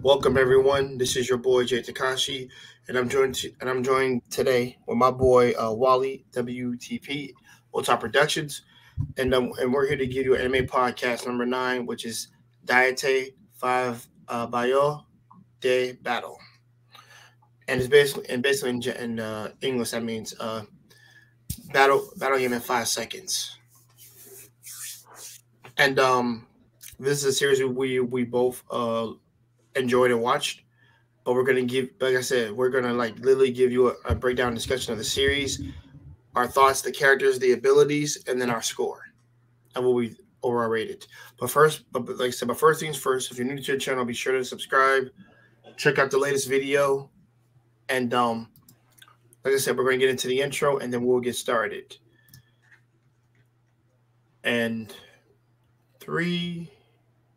Welcome everyone. This is your boy Jay Takashi, and I'm joined today with my boy Wally WTP Top Productions, and we're here to give you anime podcast number 9, which is Deatte 5 Byou de Battle, and it's basically in English that means battle game in 5 seconds, and this is a series we both enjoyed and watched, but we're gonna give, like I said, we're gonna literally give you a breakdown discussion of the series, our thoughts, the characters, the abilities, and then our score and what we overrated. But first things first, if you're new to the channel, be sure to subscribe, check out the latest video, and like I said, we're gonna get into the intro and then we'll get started. And 3,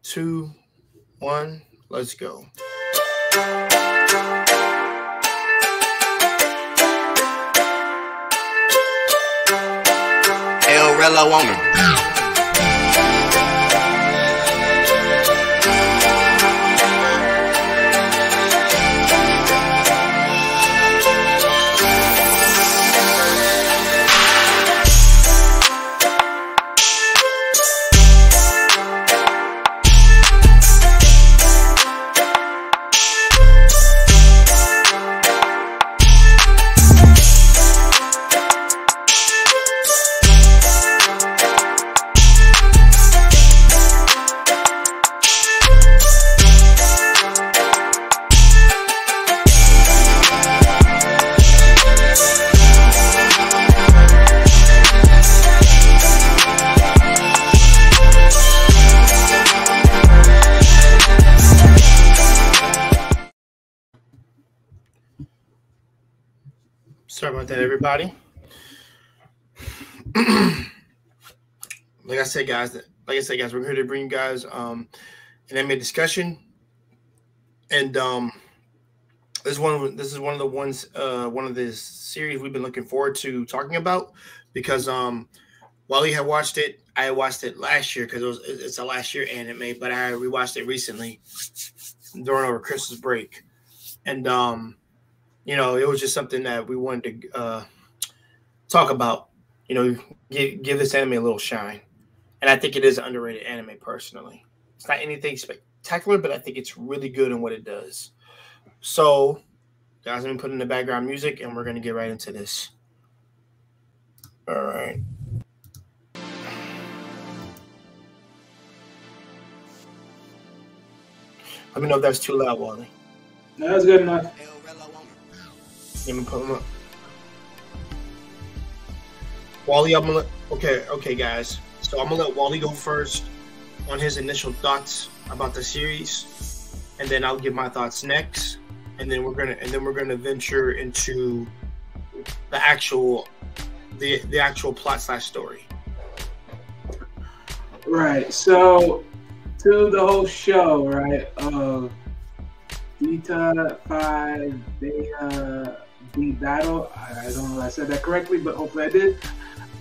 2, 1. Let's go. El Relo on him. Sorry about that, everybody. Like I said, guys, we're here to bring you guys an anime discussion, and this is one of the series we've been looking forward to talking about, because Wally had watched it. I watched it last year because it's a last year anime, but I rewatched it recently during our Christmas break, and it was just something that we wanted to talk about. Give this anime a little shine, and I think it is an underrated anime. Personally, it's not anything spectacular, but I think it's really good in what it does. So, guys, let me put in the background music, and we're gonna get right into this. All right. Let me know if that's too loud, Wally. No, that's good enough. Let me put them up. Wally, I'm gonna okay, guys. So I'm gonna let Wally go first on his initial thoughts about the series, and then I'll give my thoughts next, and then we're gonna venture into the actual plot / story. Right. So to the whole show, right? Deatte 5 the battle. I don't know if I said that correctly, but hopefully I did.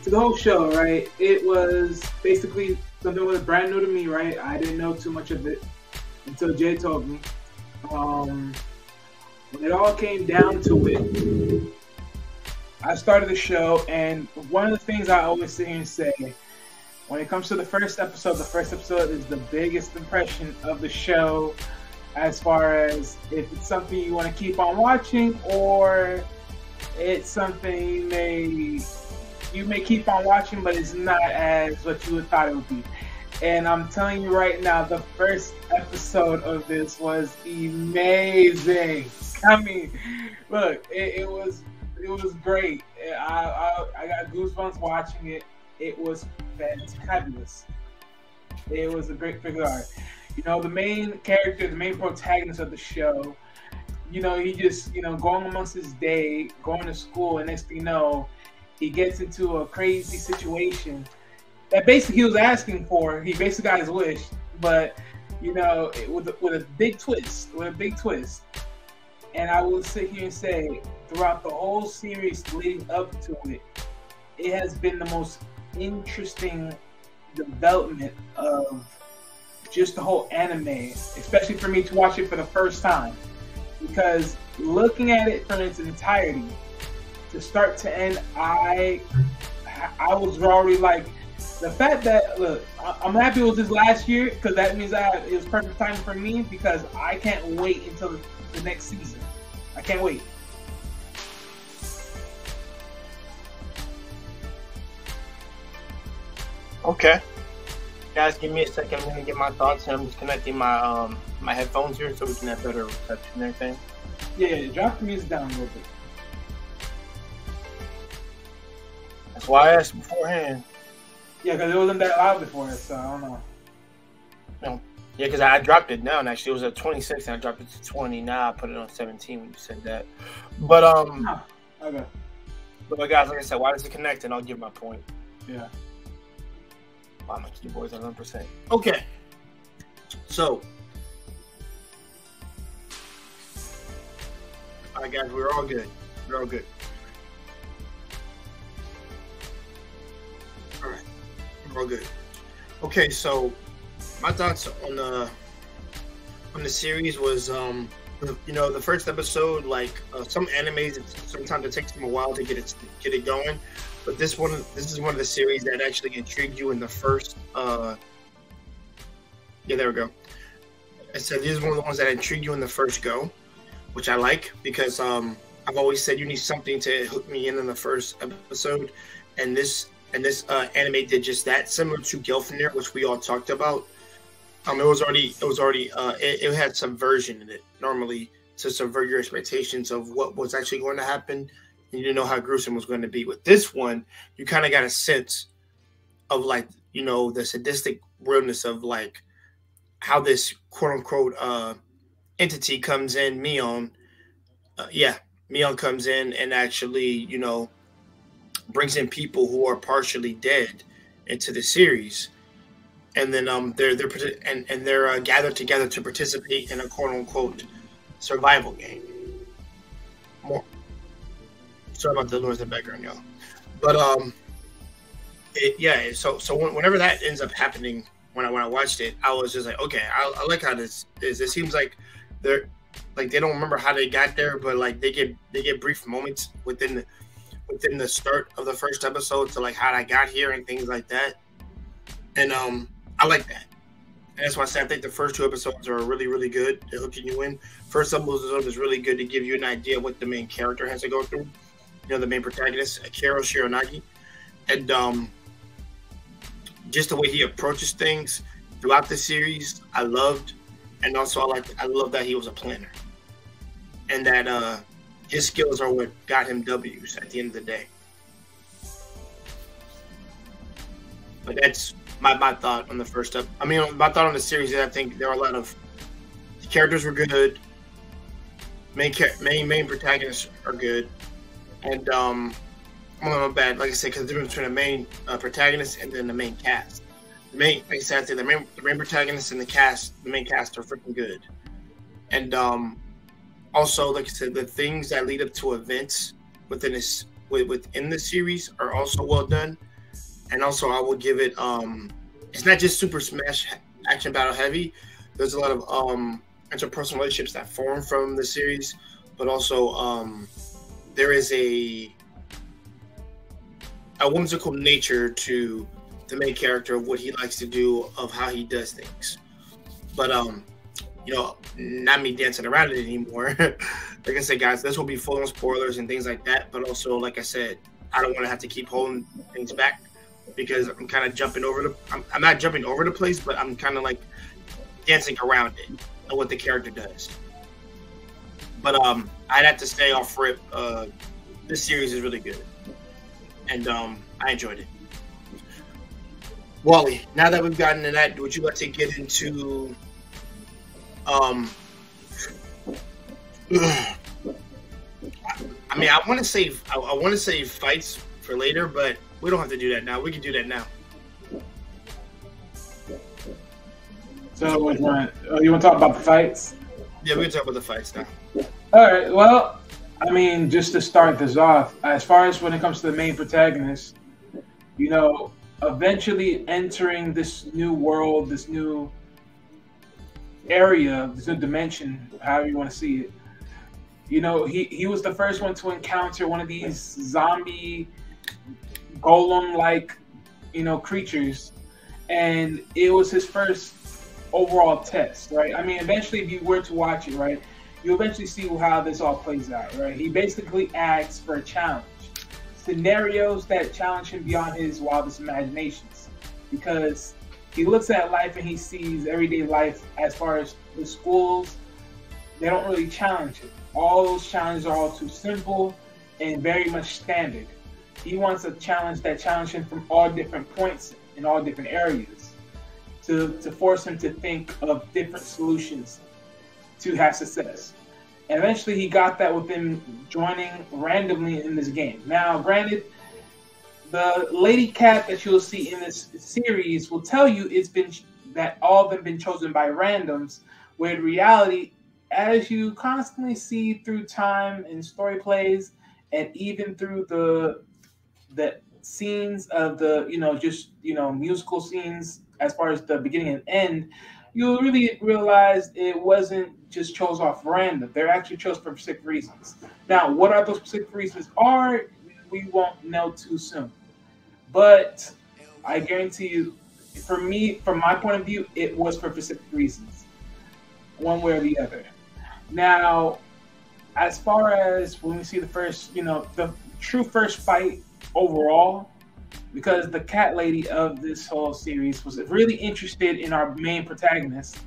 To the whole show, right? It was basically something that was brand new to me, right? I didn't know too much of it until Jay told me. When it all came down to it, I started the show, and one of the things I always sit here and say, when it comes to the first episode is the biggest impression of the show, as far as if it's something you want to keep on watching, or it's something you may keep on watching, but it's not as what you would thought it would be. And I'm telling you right now, the first episode of this was amazing. I mean, look, it was great. I got goosebumps watching it. It was fantabulous. It was a great figure. The main character, the main protagonist of the show, he just, going amongst his day, going to school, and next thing you know, he gets into a crazy situation that basically he was asking for. He basically got his wish, but, with a big twist, And I will sit here and say, throughout the whole series leading up to it, it has been the most interesting development of just the whole anime, especially for me to watch it for the first time, because looking at it from its entirety, to start to end, I was already like, the fact that, look, I'm happy it was this last year, because that means it was perfect time for me, because I can't wait until the next season. I can't wait. Okay. Guys, give me a second. I'm going to get my thoughts, and I'm just connecting my my headphones here so we can have better reception and everything. Yeah, drop the music down a little bit. That's why I asked beforehand. Yeah, because it wasn't that loud before, so I don't know. No. Yeah, because I dropped it down. Actually, it was at 26, and I dropped it to 20. Now I put it on 17 when you said that. But Okay. But guys, like I said, why does it connect? And I'll give my point. Yeah. Wow, my keyboard's at 100%. Okay. So, all right, guys, we're all good. We're all good. All right, we're all good. Okay, so my thoughts on the series was, you know, the first episode, like some animes, sometimes it takes them a while to get it going. But this is one of the series that actually intrigued you in the first. Yeah, there we go. I said this is one of the ones that intrigued you in the first go, which I like because I've always said you need something to hook me in the first episode, and this anime did just that. Similar to Gelfenir, which we all talked about. It had subversion in it normally to subvert your expectations of what was actually going to happen. You didn't know how gruesome it was going to be. With this one, you kind of got a sense of, like, you know, the sadistic realness of, like, how this quote-unquote entity comes in, Mion. Mion comes in and actually, you know, brings in people who are partially dead into the series. And then they're gathered together to participate in a quote-unquote survival game. Sorry about the noise in the background, y'all. But So whenever that ends up happening, when I watched it, I was just like, okay, I like how this is. It seems like they don't remember how they got there, but like they get brief moments within the start of the first episode to like how I got here and things like that. And I like that. And that's why I say I think the first two episodes are really, really good at hooking you in. First episode is really good to give you an idea of what the main character has to go through. You know, the main protagonist, Akira Shiroyanagi. And just the way he approaches things throughout the series, I loved. And also I love that he was a planner. And that his skills are what got him W's at the end of the day. But that's my thought on the first up. I mean, my thought on the series is I think there are a lot of the characters were good. Main protagonists are good. And my bad, like I said, because the difference between the main protagonist and then the main cast. Like I said, I think the main protagonist and the main cast are freaking good. And also, like I said, the things that lead up to events within the series are also well done. And also, I will give it. It's not just Super Smash action battle heavy. There's a lot of interpersonal relationships that form from the series, but also there is a whimsical nature to the main character of what he likes to do, of how he does things. But you know, not me dancing around it anymore. Like I said, guys, this will be full on spoilers and things like that. But also, like I said, I don't want to have to keep holding things back because I'm kind of jumping over I'm not jumping over the place, but I'm kind of like dancing around it and what the character does. But I'd have to say off rip, this series is really good, and I enjoyed it. Wally, now that we've gotten to that, would you like to get into I mean, I want to save fights for later, but we don't have to do that now. We can do that now. So, you want to talk about the fights? Yeah, we can talk about the fights now. All right. Well, I mean, just to start this off, as far as when it comes to the main protagonist, you know, eventually entering this new world, this new area, this new dimension, however you want to see it. You know, he was the first one to encounter one of these zombie golem-like, you know, creatures, and it was his first overall test, right? I mean, eventually, if you were to watch it, right, you eventually see how this all plays out, right? He basically asks for a challenge, scenarios that challenge him beyond his wildest imaginations, because he looks at life and he sees everyday life as far as the schools, they don't really challenge it. All those challenges are all too simple and very much standard. He wants a challenge that challenges him from all different points in all different areas to force him to think of different solutions to have success. And eventually he got that with him joining randomly in this game. Now, granted, the lady cat that you'll see in this series will tell you it's been that all of them been chosen by randoms, where in reality, as you constantly see through time and story plays, and even through the scenes of the, you know, just, you know, musical scenes as far as the beginning and end, you'll really realize it wasn't just chose off random. They're actually chose for specific reasons. Now, what are those specific reasons are, we won't know too soon. But I guarantee you, for me, from my point of view, it was for specific reasons, one way or the other. Now, as far as when we see the first, you know, the true first fight overall, because the cat lady of this whole series was really interested in our main protagonist,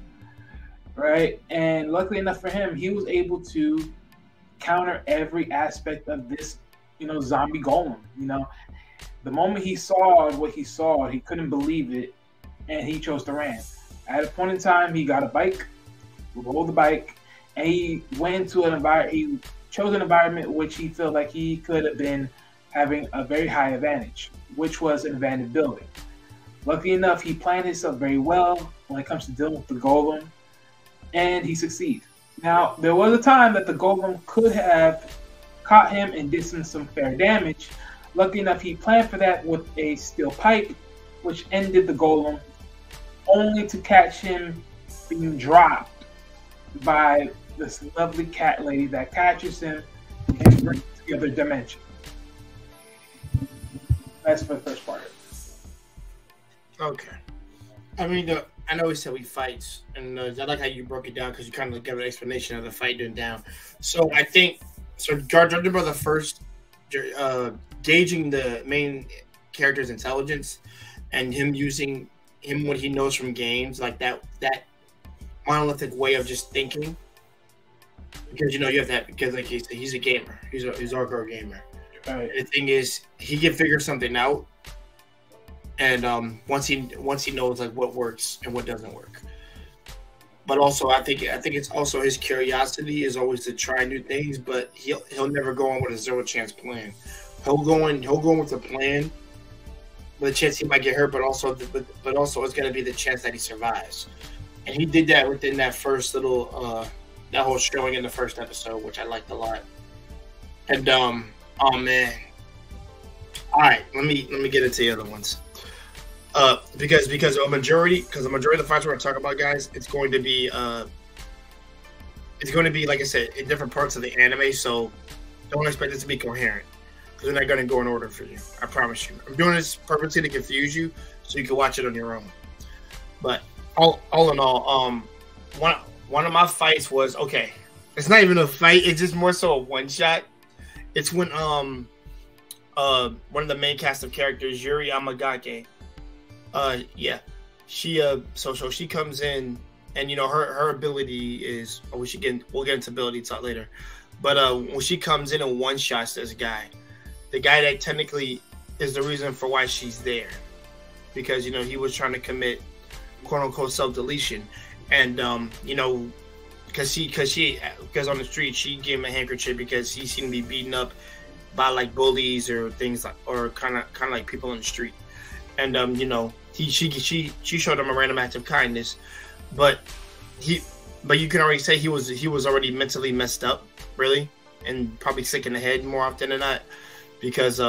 right? And luckily enough for him, he was able to counter every aspect of this, you know, zombie golem. You know, the moment he saw what he saw, he couldn't believe it, and he chose to run. At a point in time, he got a bike, rolled the bike, and he went into an environment. He chose an environment which he felt like he could have been having a very high advantage, which was an abandoned building. Luckily enough, he planned himself very well when it comes to dealing with the golem, and he succeeded. Now, there was a time that the golem could have caught him and did some fair damage. Luckily enough, he planned for that with a steel pipe, which ended the golem, only to catch him being dropped by this lovely cat lady that catches him and brings him to the other dimension. That's for the first part. Okay. I mean, I know we said we fights, and I like how you broke it down because you kind of gave an explanation of the fight going down. So I think, judging by the first, gauging the main character's intelligence and him using what he knows from games, like that monolithic way of just thinking. Because, you know, you have that, because like he's a gamer. He's a hardcore gamer. Right. The thing is, he can figure something out, and once he knows like what works and what doesn't work. But also, I think it's also his curiosity is always to try new things, but he'll never go on with a zero chance plan. He'll go in with a plan, with a chance he might get hurt, but also it's going to be the chance that he survives. And he did that within that first little that whole showing in the first episode, which I liked a lot. And oh man. All right, let me get into the other ones. Because the majority of the fights we're going to talk about, guys, it's going to be like I said, in different parts of the anime, so don't expect it to be coherent, because we're not going to go in order for you. I promise you. I'm doing this purposely to confuse you, so you can watch it on your own. But all in all, one of my fights was, okay, it's not even a fight, it's just more so a one shot. It's when one of the main cast of characters, Yuri Amagake, so she comes in, and you know her ability is, we'll get into ability talk later, but when she comes in and one shots this guy, the guy that technically is the reason for why she's there, because you know he was trying to commit quote unquote self-deletion, and you know, because on the street she gave him a handkerchief because he seemed to be beaten up by like bullies or things like, or kind of like people on the street, and you know, she showed him a random act of kindness, but you can already say he was already mentally messed up, really, and probably sick in the head more often than not, because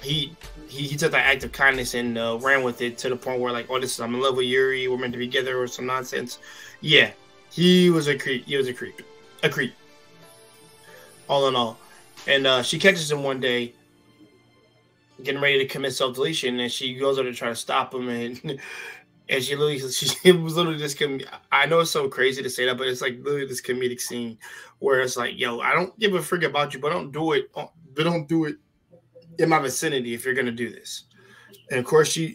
he he took that act of kindness and ran with it to the point where like, oh, this is I'm in love with Yuri, we're meant to be together or some nonsense. Yeah, he was a creep. He was a creep. A creep. All in all. And she catches him one day getting ready to commit self-deletion, and she goes over to try to stop him, and she was literally this. I know it's so crazy to say that, but it's like literally this comedic scene where it's like, yo, I don't give a frick about you, but don't do it. But don't do it in my vicinity if you're gonna do this. And of course she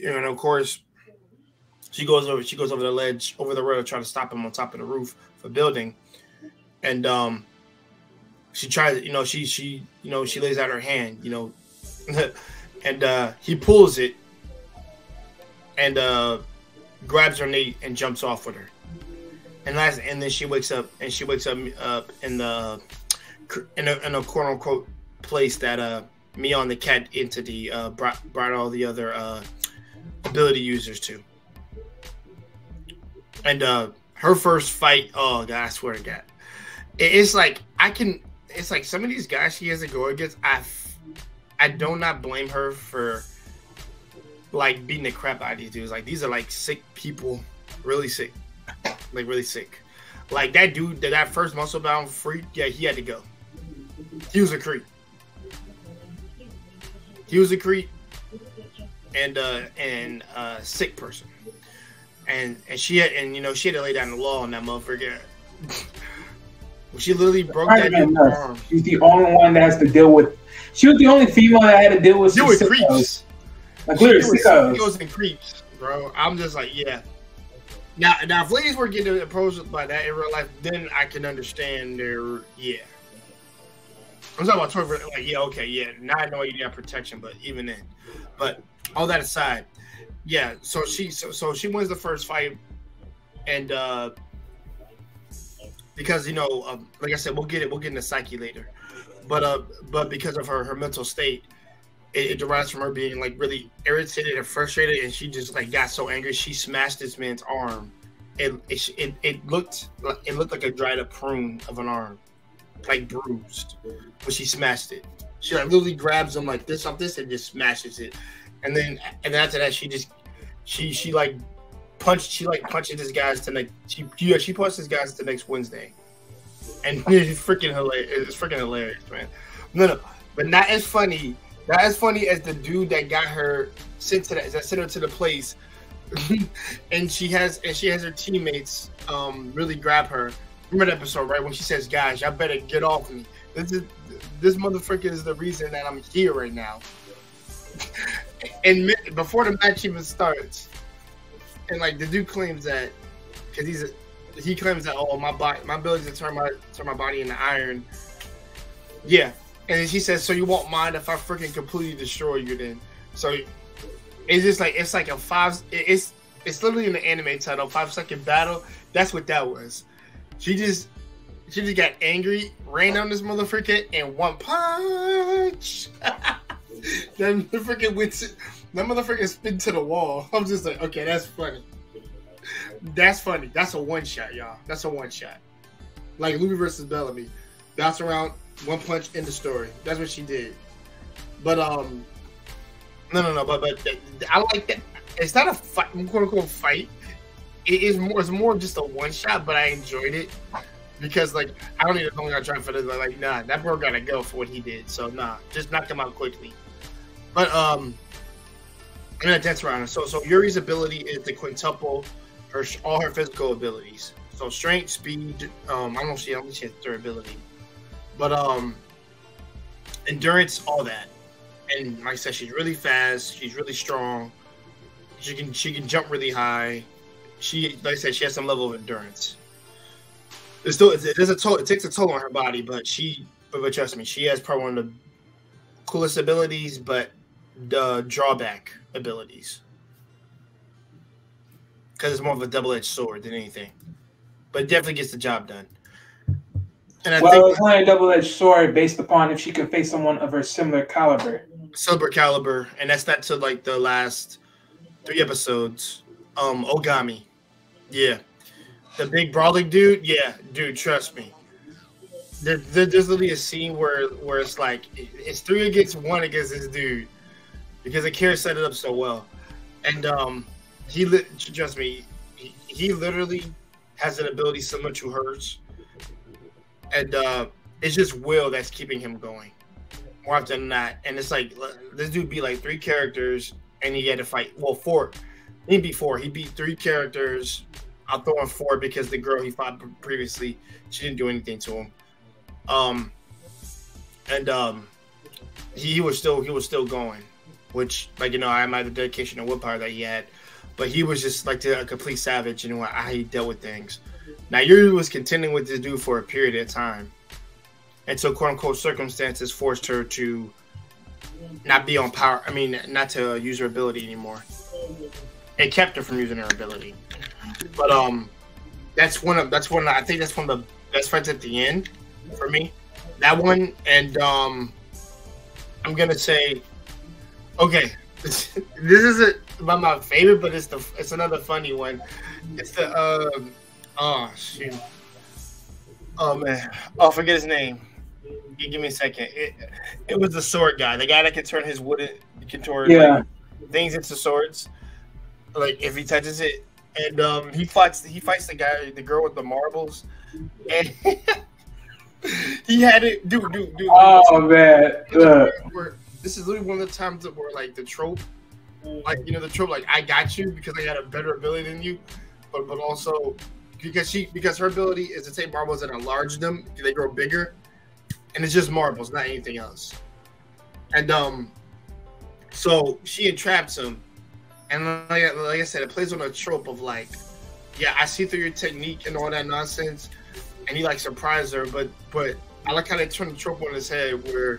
goes over the ledge, over the road, to try to stop him on top of the roof of a building, and she tries, she lays out her hand, and he pulls it and grabs her knee and jumps off with her. And then she wakes up in the in a quote unquote place that Mion the cat entity brought all the other ability users to. And her first fight, oh god, I swear to God, it's like some of these guys she has to go against. I do not blame her for like beating the crap out of these dudes. Like, these are like sick people, really sick, like really sick. Like that dude, that first muscle bound freak, yeah, he had to go. He was a creep. He was a creep and a sick person. And she had to lay down the law on that motherfucker. She literally broke that dude's arm. She's the only one that has to deal with. She was the only female that had to deal with creeps. Like literally sickos and creeps, bro. I'm just like, yeah. Now if ladies were getting approached by that in real life, then I can understand their yeah. I'm talking about Twitter, like, yeah, okay, yeah. Now I know you got protection, but even then. But all that aside, yeah. So she wins the first fight, and because like I said, we'll get into psyche later, but because of her mental state, it derives from her being like really irritated and frustrated, and she just like got so angry she smashed this man's arm. It looked like a dried up prune of an arm, like bruised, but she smashed it. She like literally grabs him like this off this and just smashes it, and then after that she punches his guys to next. She punches his guys to next Wednesday, and it's freaking hilarious. It's freaking hilarious, man. No, but not as funny. Not as funny as the dude that got her sent her to the place, and she has her teammates really grab her. Remember that episode, right? When she says, "Guys, y'all better get off me. This motherfucker is the reason that I'm here right now." And before the match even starts, and like the dude claims that because he claims that, oh, my ability to turn my body into iron, yeah. And then she says, "So you won't mind if I freaking completely destroy you then?" So it's just like it's literally in the anime title, 5-second battle. That's what that was. She just got angry, ran down this motherfucker, and one punch. That motherfucker spin to the wall. I'm just like, okay, that's funny. That's funny. That's a one shot, y'all. That's a one shot. Like Louis versus Bellamy. Bounce around, one punch, end the story. That's what she did. But no. But I like that. It's not a fight, quote unquote fight. It's more just a one shot. But I enjoyed it because like I don't even know I tried for this. Like nah, that bro gotta go for what he did. So nah, just knock him out quickly. But that's right. So Yuri's ability is to quintuple all her physical abilities. So strength, speed. I don't know if she has durability. But endurance, all that, and like I said, she's really fast. She's really strong. She can jump really high. Like I said, she has some level of endurance. It takes a toll on her body, but trust me, she has probably one of the coolest abilities, but the drawback abilities, because it's more of a double-edged sword than anything. But it definitely gets the job done. And it's only a double-edged sword based upon if she can face someone of her similar caliber. And that's not to like the last 3 episodes. Ogami, yeah, the big brawling dude, yeah, dude, trust me. There's literally a scene where it's like it's 3 against 1 against this dude. because Akira set it up so well, and trust me, he literally has an ability similar to hers, and it's just will that's keeping him going more often than not. And it's like this dude beat like 3 characters, and he had to fight 4. He beat 4. He beat 3 characters. I'll throw in 4 because the girl he fought previously, she didn't do anything to him. He was still going, which, like, you know, I admire the dedication and willpower that he had, but he was just like a complete savage in how he dealt with things. Now, Yuri was contending with this dude for a period of time, and so quote unquote circumstances forced her to not be on power. I mean, not to use her ability anymore. It kept her from using her ability. But that's one of I think that's one of the best fights at the end for me. That one, and I'm gonna say, okay, this isn't my favorite, but it's another funny one. It's the oh shoot, oh man, oh forget his name. Give me a second. It was the sword guy, the guy that can turn his wooden like, things into swords. Like if he touches it, and he fights the girl with the marbles, and he had it, dude. Oh man, this is literally one of the times where like the trope, like you know the trope, like I got you because I had a better ability than you, but also because her ability is to take marbles and enlarge them, they grow bigger, and it's just marbles, not anything else. And so she entraps him. And like I said, it plays on a trope of like, yeah, I see through your technique and all that nonsense, and he like surprised her, but I like how they turn the trope on his head, where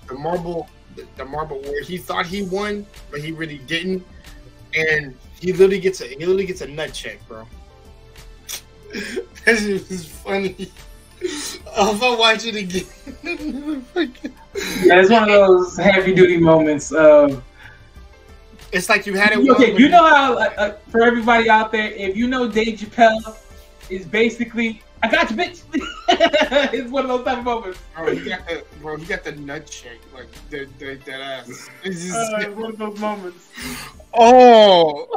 the marble where he thought he won, but he really didn't, and he literally gets a nut check, bro. That shit was funny. If I watch it again, yeah, it's one of those heavy duty moments of. It's like you had it. Okay, you know how for everybody out there, if you know Dave Chappelle is basically, I got you, bitch. It's one of those type of moments. Bro, he got the nut check, like that ass. It's just one of those moments. Oh.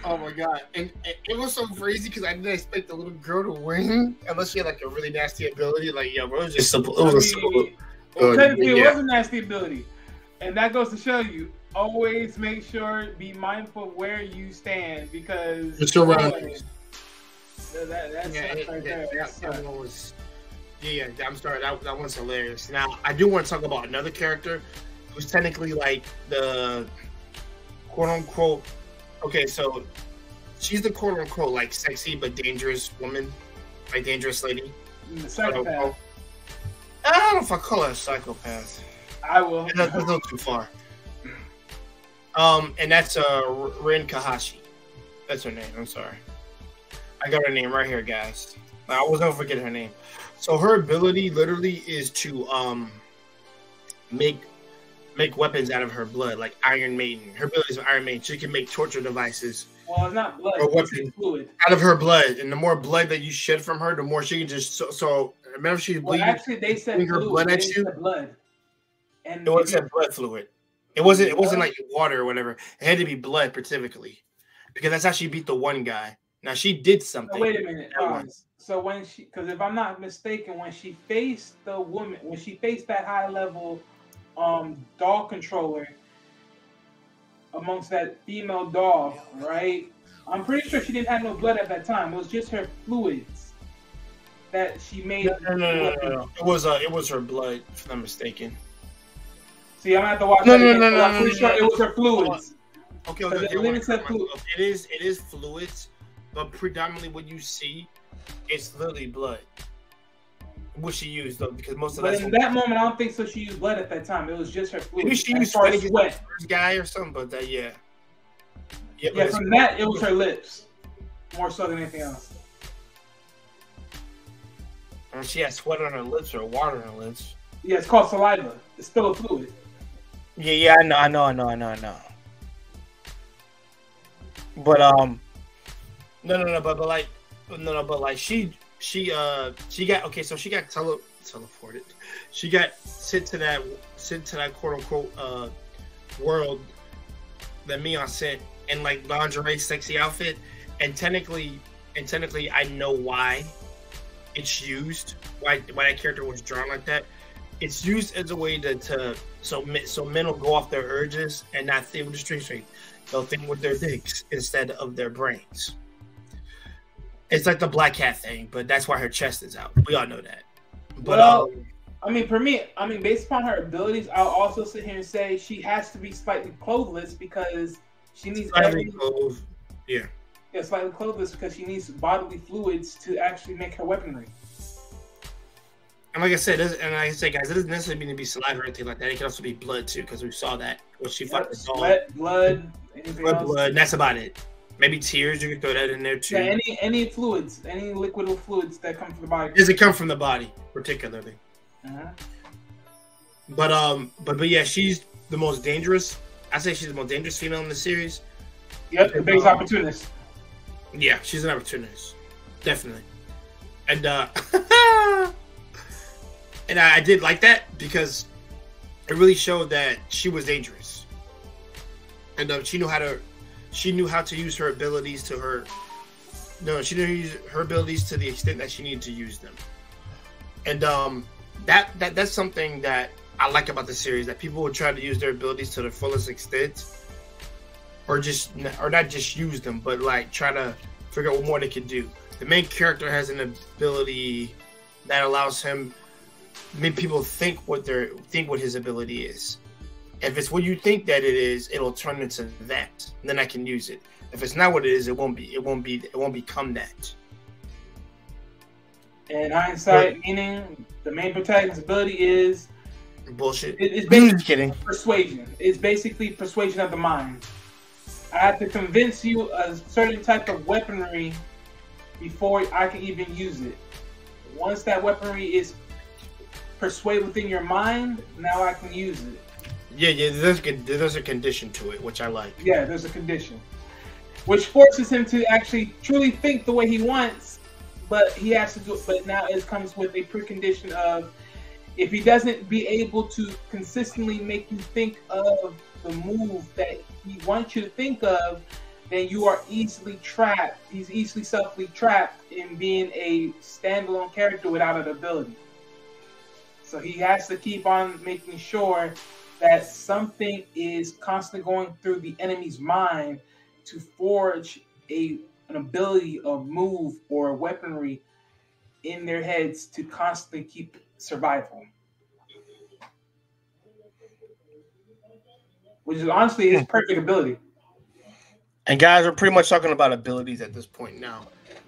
Oh my god, and it was so crazy because I didn't expect the little girl to win unless she had like a really nasty ability. Like, yeah, bro, it was just simple. It was simple. Technically, it was a nasty ability, and that goes to show you. Always make sure, be mindful of where you stand because the surroundings. That one was. Yeah, I'm sorry. That one's hilarious. Now, I do want to talk about another character who's technically like the quote unquote. Okay, so she's the quote unquote like sexy but dangerous woman, like dangerous lady. The psychopath. I don't know if I call her a psychopath. I will. That's a little too far. And that's Rin Kahashi. That's her name. I'm sorry. I got her name right here, guys. I was gonna forget her name. So her ability literally is to make weapons out of her blood, like Iron Maiden. Her ability is Iron Maiden. She can make torture devices. Well, it's not blood. It's fluid. Out of her blood, and the more blood that you shed from her, the more she can just. So remember, she's bleeding. Well, actually, they said her blood at you. Blood. And it wasn't blood fluid. It wasn't like water or whatever. It had to be blood specifically, because that's how she beat the one guy. Now she did something. Oh, wait a minute. So when because if I'm not mistaken, when she faced that high level doll controller amongst that female doll, right? I'm pretty sure she didn't have no blood at that time. It was just her fluids that she made. No. It was her blood, if I'm mistaken. See, I'm gonna have to watch. I'm pretty sure it was her fluids. Okay. It is fluids, but predominantly what you see is literally blood. What she used though, because most of that. But in that moment, I don't think so. She used blood at that time. It was just her fluids. Maybe she used sweat. First guy or something, but that yeah. Yeah, from that it was her lips, more so than anything else. And she had sweat on her lips or water on her lips. Yeah, it's called saliva. It's still a fluid. Yeah, I know. But but like she got okay. So she got teleported. She got sent to that quote unquote world that Mion sent in like lingerie, sexy outfit, and technically, I know why it's used. Why that character was drawn like that. It's used as a way so men will go off their urges and not think with the string strength. They'll think with their dicks instead of their brains. It's like the black cat thing, but that's why her chest is out. We all know that. But I mean, for me, based upon her abilities, I'll also sit here and say she has to be slightly clothless because she needs slightly clothed. Yeah, slightly clothless because she needs bodily fluids to actually make her weaponry. And like I said, guys, it doesn't necessarily mean to be saliva or anything like that. It can also be blood too, because we saw that when she fought the dog. Blood, blood. That's about it. Maybe tears. You can throw that in there too. Yeah, any fluids, any liquid or fluids that come from the body. Does it come from the body, particularly? But yeah, she's the most dangerous. I say she's the most dangerous female in the series. Yep, the biggest opportunist. Yeah, she's an opportunist, definitely. And and I did like that because it really showed that she was dangerous, and she knew how to use her abilities to her. No, she knew how to use her abilities to the extent that she needed to use them, and that's something that I like about the series, that people would try to use their abilities to the fullest extent, or not just use them, but like try to figure out what more they can do. The main character has an ability that allows him make people think what his ability is. If it's what you think that it is, it'll turn into that. And then I can use it. If it's not what it is, it won't become that. In hindsight, meaning the main protagonist's ability is bullshit. It's basically kidding. Persuasion. It's basically persuasion of the mind. I have to convince you a certain type of weaponry before I can even use it. Once that weaponry is persuaded within your mind, now I can use it. Yeah, there's a condition to it, which I like. Yeah, there's a condition, which forces him to actually truly think the way he wants, but he has to do it. But now it comes with a precondition of, if he doesn't be able to consistently make you think of the move that he wants you to think of, then you are easily trapped. He's easily self-trapped in being a standalone character without an ability. So he has to keep on making sure that something is constantly going through the enemy's mind to forge an ability of move or weaponry in their heads to constantly keep survival. Which is honestly his perfect ability. And guys, we're pretty much talking about abilities at this point now,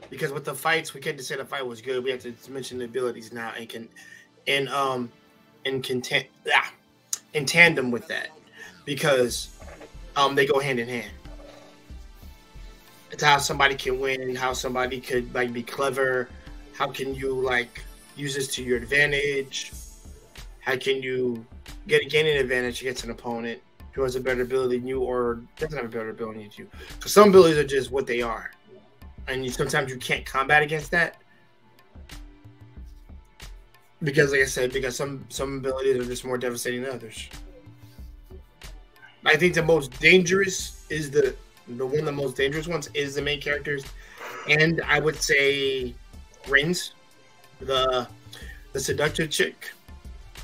because with the fights, we can't just say the fight was good. We have to mention the abilities now, and in tandem with that, because they go hand in hand. It's how somebody can win, how somebody could like be clever. How can you like use this to your advantage? How can you gain an advantage against an opponent who has a better ability than you or doesn't have a better ability than you? Because some abilities are just what they are, and sometimes you can't combat against that. Because, like I said, because some abilities are just more devastating than others. I think the most dangerous is the one of the most dangerous ones is the main characters, and I would say Rin's, the seductive chick.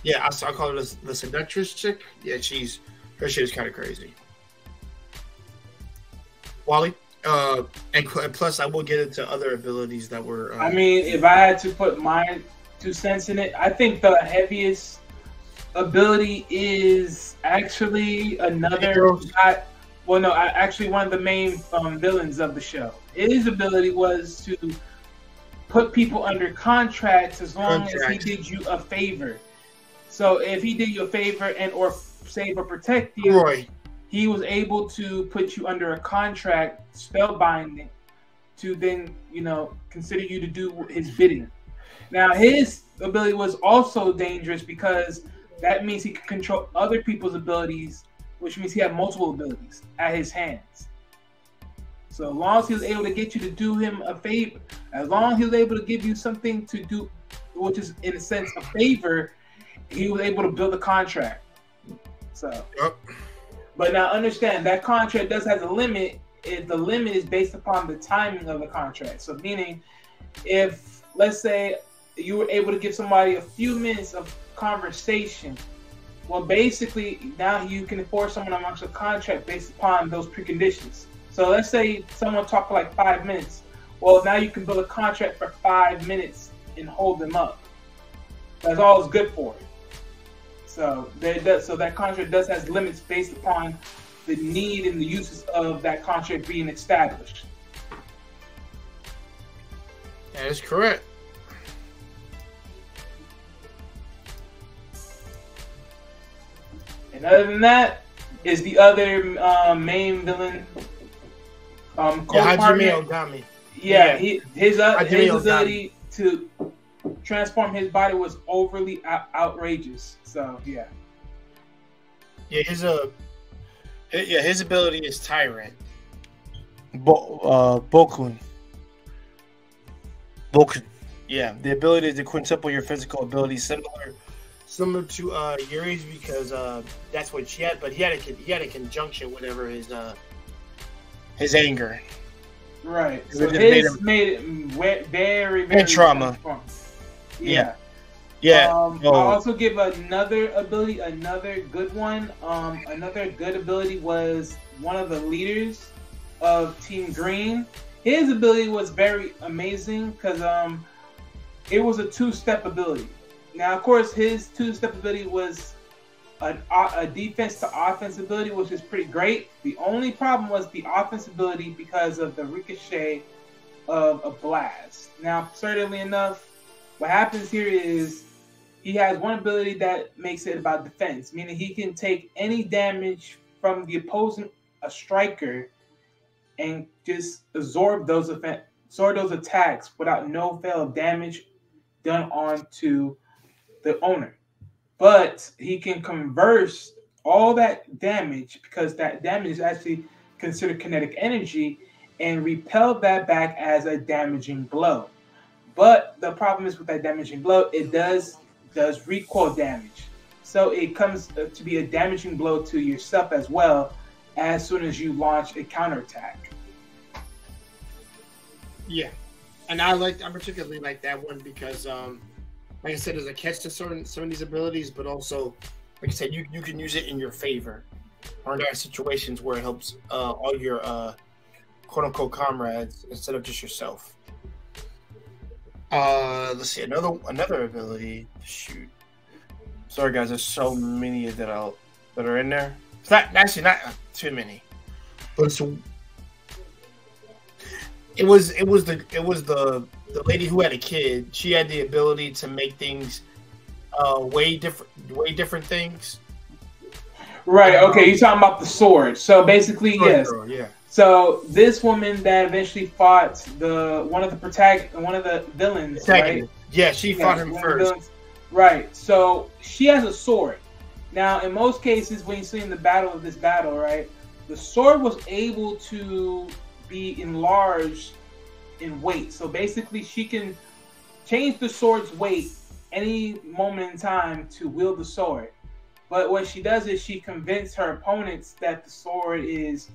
Yeah, I'll call her the seductress chick. Yeah, her shit is kind of crazy. Wally, and plus I will get into other abilities that were. I mean, if I had to put my 2 cents in it, I think the heaviest ability is actually another guy. Well, no, actually one of the main villains of the show. His ability was to put people under contracts as long as he did you a favor. So if he did you a favor and or save or protect you, he was able to put you under a contract, spellbinding, to then, consider you to do his bidding. Now, his ability was also dangerous because that means he could control other people's abilities, which means he had multiple abilities at his hands. So as long as he was able to get you to do him a favor, as long as he was able to give you something to do, which is in a sense a favor, he was able to build a contract. So, But now understand that contract does have a limit. The limit is based upon the timing of the contract. So meaning, if let's say you were able to give somebody a few minutes of conversation, well, basically now you can force someone amongst a contract based upon those preconditions. So let's say someone talked for like 5 minutes. Well, now you can build a contract for 5 minutes and hold them up. That's all it's good for. So that contract does has limits based upon the need and the uses of that contract being established. That is correct. And other than that, is the other main villain. Hajime Ogami. Yeah, his ability to transform his body was overly outrageous. So yeah. Yeah, his ability is Tyrant. Bokun. Yeah, the ability is to quintuple your physical ability, similar to Yuri's, because that's what she had. But he had a conjunction whatever his anger. Right. So his made it very, very trauma. Yeah. Yeah. I'll also give another ability, another good one. Another good ability was one of the leaders of Team Green. His ability was very amazing because it was a two-step ability. Now, of course, his two-step ability was a defense to offense ability, which is pretty great. The only problem was the offense ability because of the ricochet of a blast. Now, certainly enough, what happens here is he has one ability that makes it about defense, meaning he can take any damage from the opposing striker and just absorb those attacks without no fail of damage done onto the owner. But he can converse all that damage, because that damage is actually considered kinetic energy, and repel that back as a damaging blow. But the problem is with that damaging blow, it does recoil damage. So it comes to be a damaging blow to yourself as well as soon as you launch a counterattack. Yeah. And I particularly like that one because like I said, there's a catch to some of these abilities, but also, like I said, you can use it in your favor. Or there are situations where it helps all your quote-unquote comrades instead of just yourself. Let's see, another ability. Shoot. Sorry guys, there's so many that are in there. It's not too many. But it was the lady who had a kid. She had the ability to make things way different things. Right. Okay. You're talking about the sword. So basically, yes. Girl, yeah. So this woman that eventually fought one of the villains, right? Yeah, she fought him first. Right. So she has a sword. Now, in most cases, when you see in the battle of this battle, right, the sword was able to be enlarged in weight. So basically, she can change the sword's weight any moment in time to wield the sword. But what she does is she convinces her opponents that the sword is,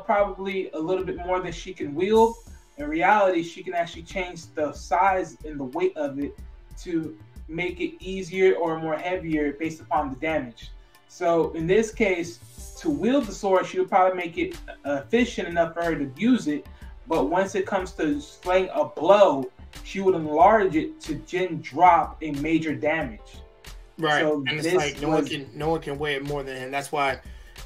probably a little bit more than she can wield. In reality, she can actually change the size and the weight of it to make it easier or more heavier based upon the damage. So in this case, to wield the sword, she would probably make it efficient enough for her to use it. But once it comes to slaying a blow, she would enlarge it to then drop a major damage. Right, so and it's like no one can weigh it more than him. That's why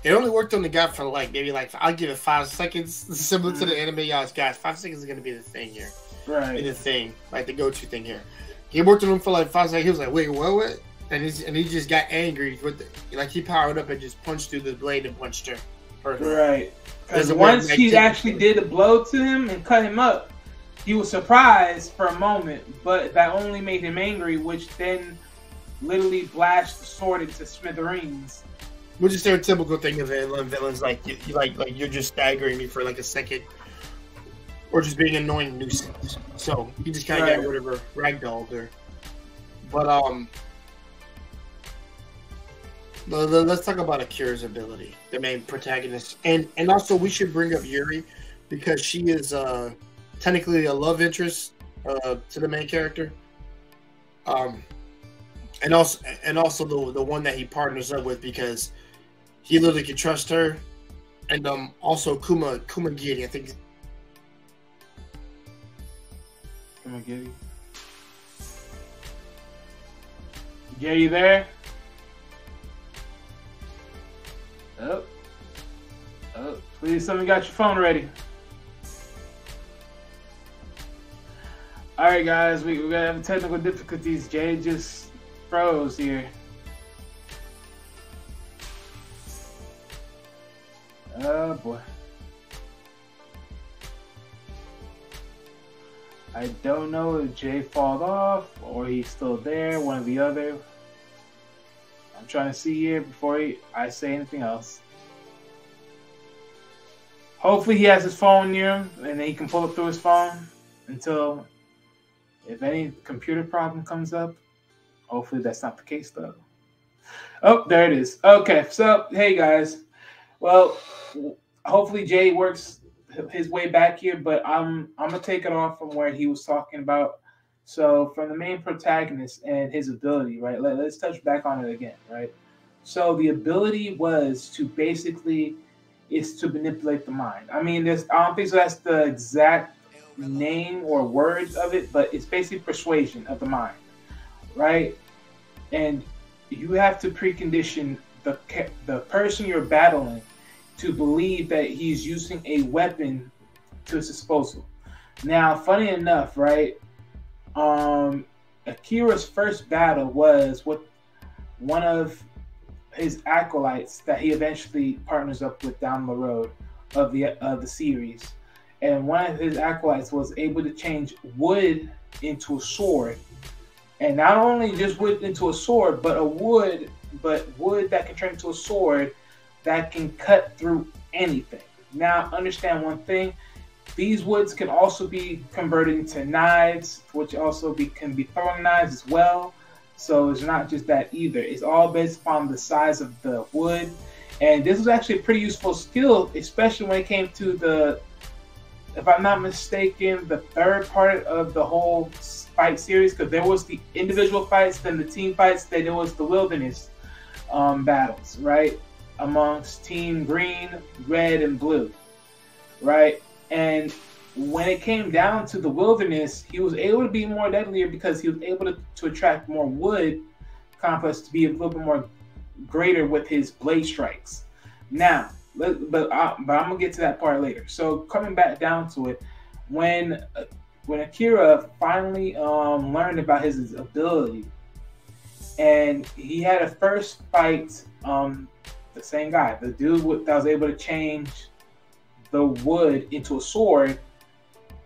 it only worked on the guy for maybe I'll give it 5 seconds, similar to the anime. Y'all, guys, 5 seconds is gonna be the thing here. Right, the thing, the go-to thing here. He worked on him for 5 seconds. He was like, "Wait, what?" And he just got angry with he powered up and just punched through the blade and punched her. Right, because once he actually did a blow to him and cut him up, he was surprised for a moment, but that only made him angry, which then literally blasted the sword into smithereens. Which is their typical thing of villains, you're just staggering me for a second, or just being an annoying nuisance. So he just kind of got rid of her, ragdolled her. But Let's talk about Akira's ability, the main protagonist, and also we should bring up Yuri because she is technically a love interest to the main character, and also the one that he partners up with because he literally can trust her, and also Kumagiri, I think. Kumagiri. Jay, you there? Oh, please, somebody got your phone ready. All right, guys, we're gonna have technical difficulties. Jay just froze here. Oh boy. I don't know if Jay fall off or he's still there, one or the other. I'm trying to see here before I say anything else. Hopefully he has his phone near him and then he can pull it through his phone until if any computer problem comes up. Hopefully that's not the case though. Oh, there it is. Okay, so hey guys. Well, hopefully Jay works his way back here, but I'm gonna take it off from where he was talking about. So from the main protagonist and his ability, right? Let's touch back on it again, right? So the ability was to basically is to manipulate the mind. I mean, I don't think so that's the exact name or words of it, but it's basically persuasion of the mind, right? And you have to precondition the person you're battling to believe that he's using a weapon to his disposal. Now, funny enough, right? Akira's first battle was with one of his acolytes that he eventually partners up with down the road of the series. And one of his acolytes was able to change wood into a sword. And not only just wood into a sword, but wood that can turn into a sword that can cut through anything. Now, understand one thing. These woods can also be converted into knives, which also can be throwing knives as well. So it's not just that either. It's all based upon the size of the wood. And this was actually a pretty useful skill, especially when it came to the, if I'm not mistaken, the third part of the whole fight series, because there was the individual fights, then the team fights, then there was the wilderness battles, right? Amongst Team Green, Red, and Blue, right? And when it came down to the wilderness, he was able to be more deadlier because he was able to attract more wood complex to be a little bit more greater with his blade strikes. Now, but I'm gonna get to that part later. So coming back down to it, when Akira finally learned about his ability, and he had a first fight, the same guy, the dude that was able to change the wood into a sword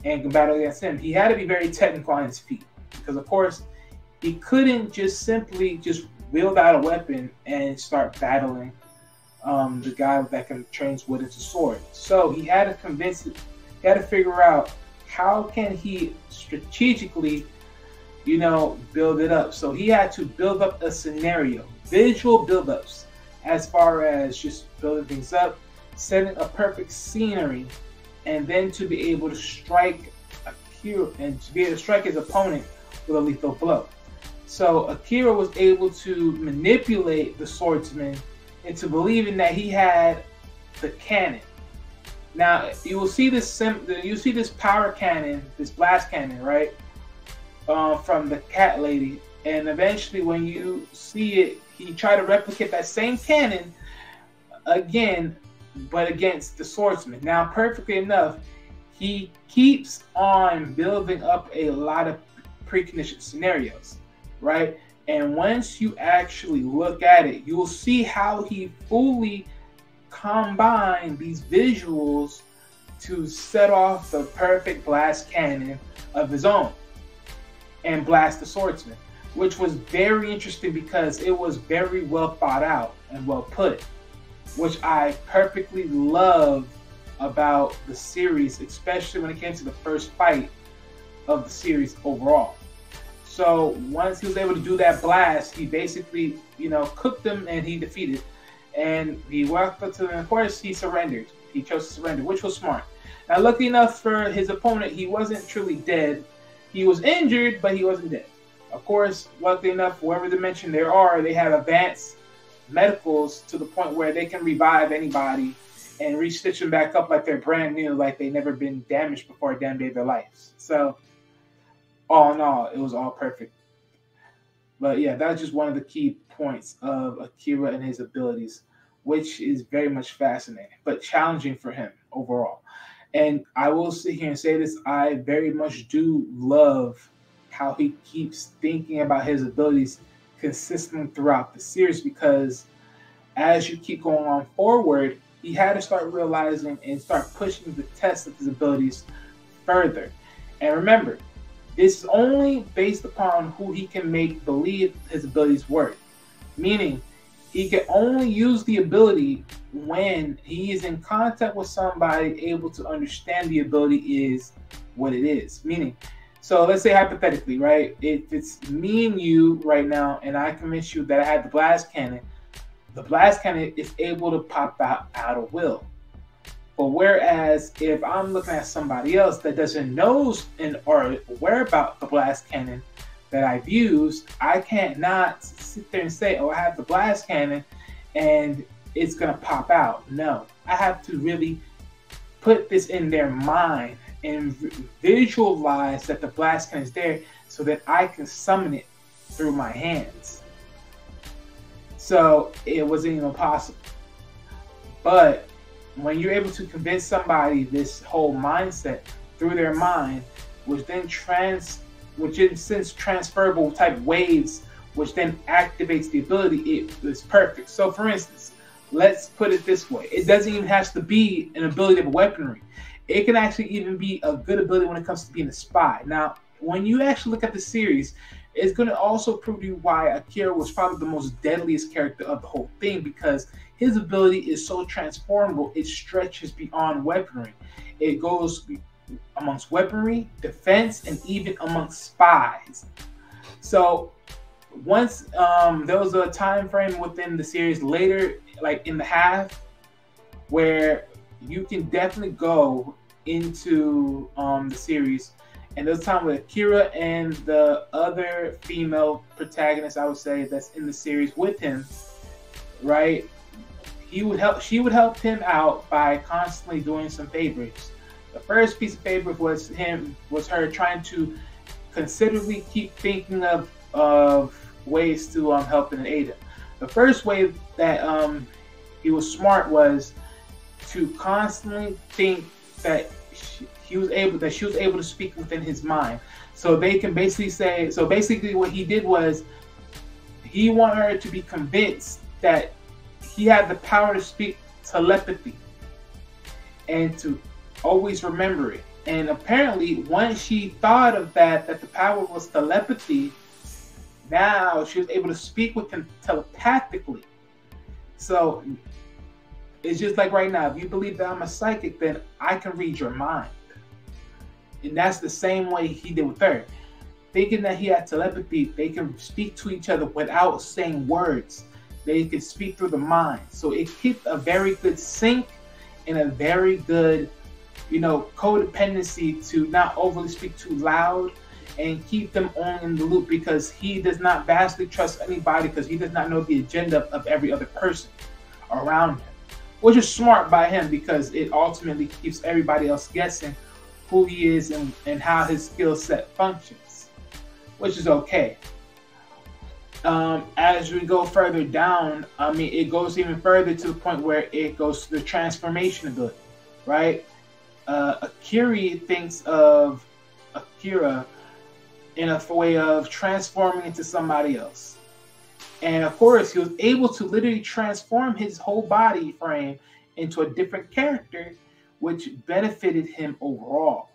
and battle against him, he had to be very technical on his feet because, of course, he couldn't just simply just wield out a weapon and start battling the guy that can change wood into sword. So he had to figure out how can he strategically, build it up. So he had to build up a scenario, visual buildups, as far as just building things up, setting a perfect scenery, and then to be able to strike Akira and to be able to strike his opponent with a lethal blow. So Akira was able to manipulate the swordsman into believing that he had the cannon. Now you will see this power cannon, this blast cannon, right, from the cat lady, and eventually when you see it, he tried to replicate that same cannon again, but against the swordsman. Now, perfectly enough, he keeps on building up a lot of preconditioned scenarios, right? And once you actually look at it, you'll see how he fully combined these visuals to set off the perfect blast cannon of his own and blast the swordsman, which was very interesting because it was very well thought out and well put, which I perfectly love about the series, especially when it came to the first fight of the series overall. So once he was able to do that blast, he basically, cooked them and he defeated. And he walked up to them. Of course, he surrendered. He chose to surrender, which was smart. Now, lucky enough for his opponent, he wasn't truly dead. He was injured, but he wasn't dead. Of course, luckily enough, whatever dimension there are, they have advanced medicals to the point where they can revive anybody and restitch them back up like they're brand new, like they've never been damaged before a damn day of their lives. So, all in all, it was all perfect. But yeah, that's just one of the key points of Akira and his abilities, which is very much fascinating, but challenging for him overall. And I will sit here and say this, I very much do love how he keeps thinking about his abilities consistently throughout the series, because as you keep going on forward, he had to start realizing and start pushing the test of his abilities further. And remember, this is only based upon who he can make believe his abilities work. Meaning, he can only use the ability when he is in contact with somebody able to understand the ability is what it is. Meaning, so let's say hypothetically, right? If it's me and you right now, and I convince you that I had the blast cannon is able to pop out of will. But whereas if I'm looking at somebody else that doesn't know or aware about the blast cannon that I've used, I can't not sit there and say, oh, I have the blast cannon and it's going to pop out. No, I have to really put this in their mind and visualize that the blast cannon is there so that I can summon it through my hands. So it wasn't even possible. But when you're able to convince somebody this whole mindset through their mind, which sends transferable type waves, which then activates the ability, it is perfect. So for instance, let's put it this way. It doesn't even have to be an ability of weaponry. It can actually even be a good ability when it comes to being a spy. Now, when you actually look at the series, it's going to also prove to you why Akira was probably the most deadliest character of the whole thing, because his ability is so transformable, it stretches beyond weaponry. It goes amongst weaponry, defense, and even amongst spies. So once there was a time frame within the series later, like in the half, where you can definitely go into the series. And there's a time with Akira and the other female protagonist, I would say, that's in the series with him, right? She would help him out by constantly doing some favors. The first piece of favor was her trying to considerably keep thinking of ways to help and aid him. The first way that he was smart was to constantly think that she was able to speak within his mind. So they can basically say, so basically what he did was he wanted her to be convinced that he had the power to speak telepathy and to always remember it. And apparently once she thought of that the power was telepathy, now she was able to speak with him telepathically. So it's just like right now, if you believe that I'm a psychic, then I can read your mind. And that's the same way he did with her. Thinking that he had telepathy, they can speak to each other without saying words. They can speak through the mind. So it keeps a very good sync and a very good, codependency to not overly speak too loud and keep them on in the loop, because he does not vastly trust anybody, because he does not know the agenda of every other person around him. Which is smart by him, because it ultimately keeps everybody else guessing who he is and how his skill set functions, which is okay. As we go further down, it goes even further to the point where it goes to the transformation ability, right? Akira thinks of Akira in a way of transforming into somebody else. And of course, he was able to literally transform his whole body frame into a different character, which benefited him overall.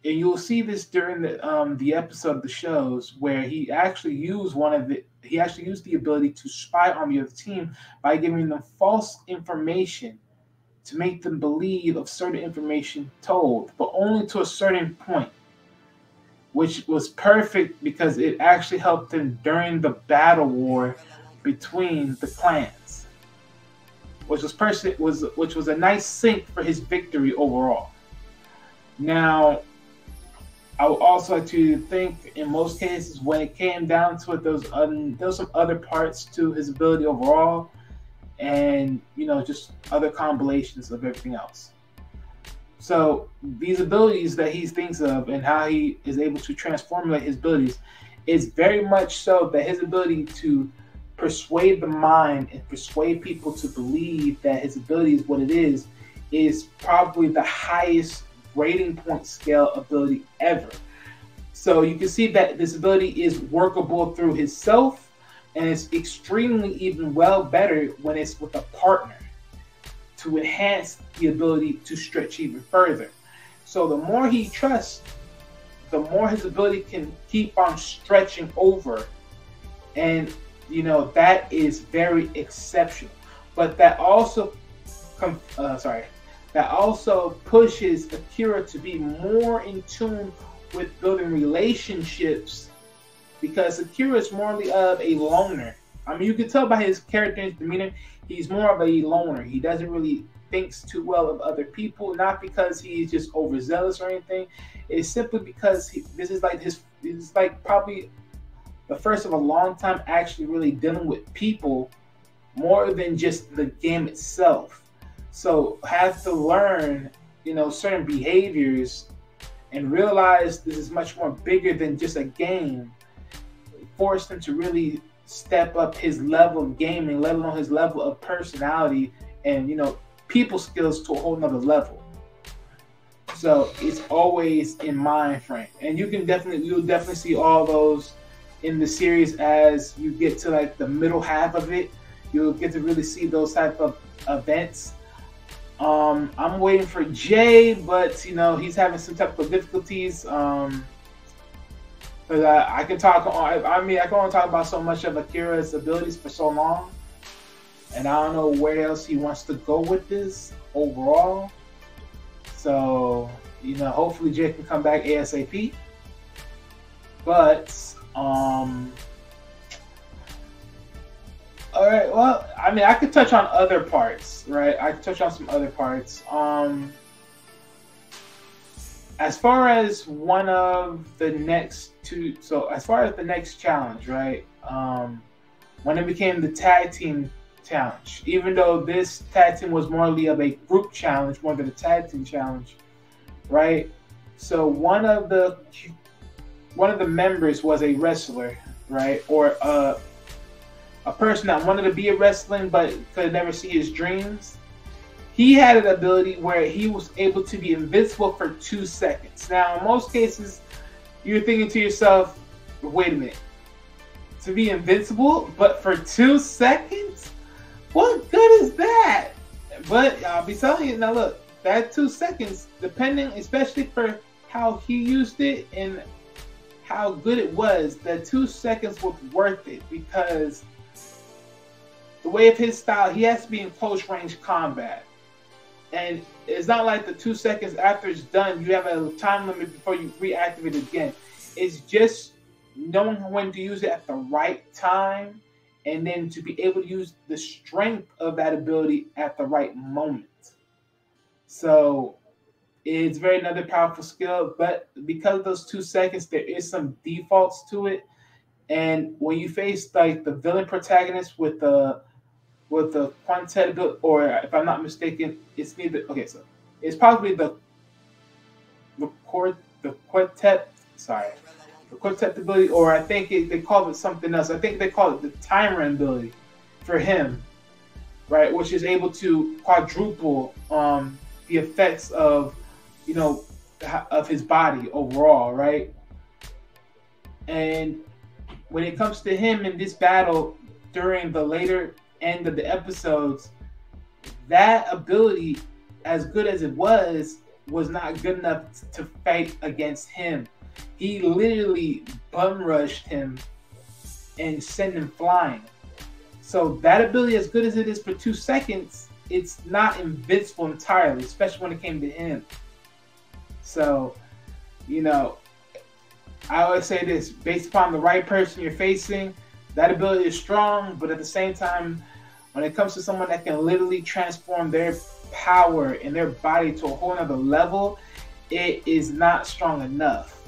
And you'll see this during the episode of the shows where he actually used the ability to spy on the other team by giving them false information to make them believe of certain information told, but only to a certain point. which was perfect because it actually helped him during the battle war between the clans, which was a nice sync for his victory overall. Now, I would also like to think in most cases when it came down to it, there was some other parts to his ability overall, and just other combinations of everything else. So these abilities that he thinks of and how he is able to transformulate his abilities is very much so that his ability to persuade the mind and persuade people to believe that his ability is what it is probably the highest rating point scale ability ever. So you can see that this ability is workable through himself, and it's extremely even better when it's with a partner to enhance the ability to stretch even further. So the more he trusts, the more his ability can keep on stretching over, and that is very exceptional. But that also pushes Akira to be more in tune with building relationships, because Akira is more of a loner. I mean, you can tell by his character and demeanor, he's more of a loner. He doesn't really think too well of other people, not because he's just overzealous or anything. It's simply because this is probably the first of a long time actually really dealing with people more than just the game itself. So has to learn, certain behaviors and realize this is much more bigger than just a game. It forced him to really step up his level of gaming, let alone his level of personality and, people skills to a whole nother level. So it's always in mind frame. And you'll definitely see all those in the series as you get to like the middle half of it. You'll get to really see those type of events. I'm waiting for Jay, but he's having some technical difficulties. Because I can talk. I can only talk about so much of Akira's abilities for so long, and I don't know where else he wants to go with this overall. So hopefully Jay can come back ASAP. But all right, well, I mean, I could touch on other parts, right? I could touch on some other parts. As far as one of the next two, so as far as the next challenge, right? When it became the tag team challenge, even though this tag team was more of a group challenge more than a tag team challenge, right? So one of the members was a wrestler, right? Or a person that wanted to be a wrestler but could never see his dreams. He had an ability where he was able to be invincible for 2 seconds. Now, in most cases, you're thinking to yourself, wait a minute, to be invincible, but for 2 seconds? What good is that? But I'll be telling you, now look, that 2 seconds, depending, especially for how he used it and how good it was, that 2 seconds was worth it, because the way of his style, he has to be in close range combat. And it's not like the 2 seconds after it's done, you have a time limit before you reactivate it again. It's just knowing when to use it at the right time, and then to be able to use the strength of that ability at the right moment. So it's another powerful skill, but because of those 2 seconds, there is some defaults to it. And when you face like the villain protagonist with the quintet ability, or if I'm not mistaken, it's neither. Okay, so it's probably the quartet. Sorry, the quartet ability, or I think they call it something else. I think they call it the timer ability for him, right? Which is able to quadruple the effects of of his body overall, right? And when it comes to him in this battle during the later end of the episodes, that ability, as good as it was not good enough to fight against him. He literally bum rushed him and sent him flying. So that ability, as good as it is for 2 seconds, it's not invincible entirely, especially when it came to him. So, I always say this: based upon the right person you're facing, that ability is strong. But at the same time, when it comes to someone that can literally transform their power and their body to a whole other level, it is not strong enough.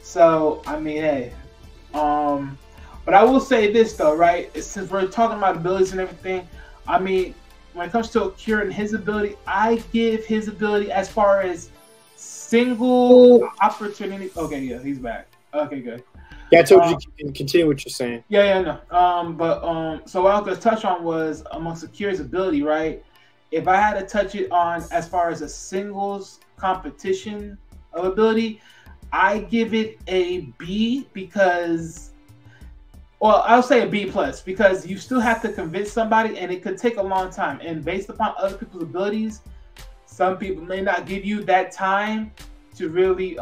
So I mean, hey, but I will say this though, right? Since we're talking about abilities and everything, I mean, when it comes to Akira and his ability, I give his ability as far as single opportunity. Okay, yeah, he's back. Okay, good. Yeah, I told you to continue what you're saying. Yeah, no. So what I was gonna touch on was amongst Akira's ability, right? If I had to touch it on as far as a singles competition of ability, I give it a B because, well, I'll say a B plus because you still have to convince somebody, and it could take a long time. And based upon other people's abilities, some people may not give you that time to really,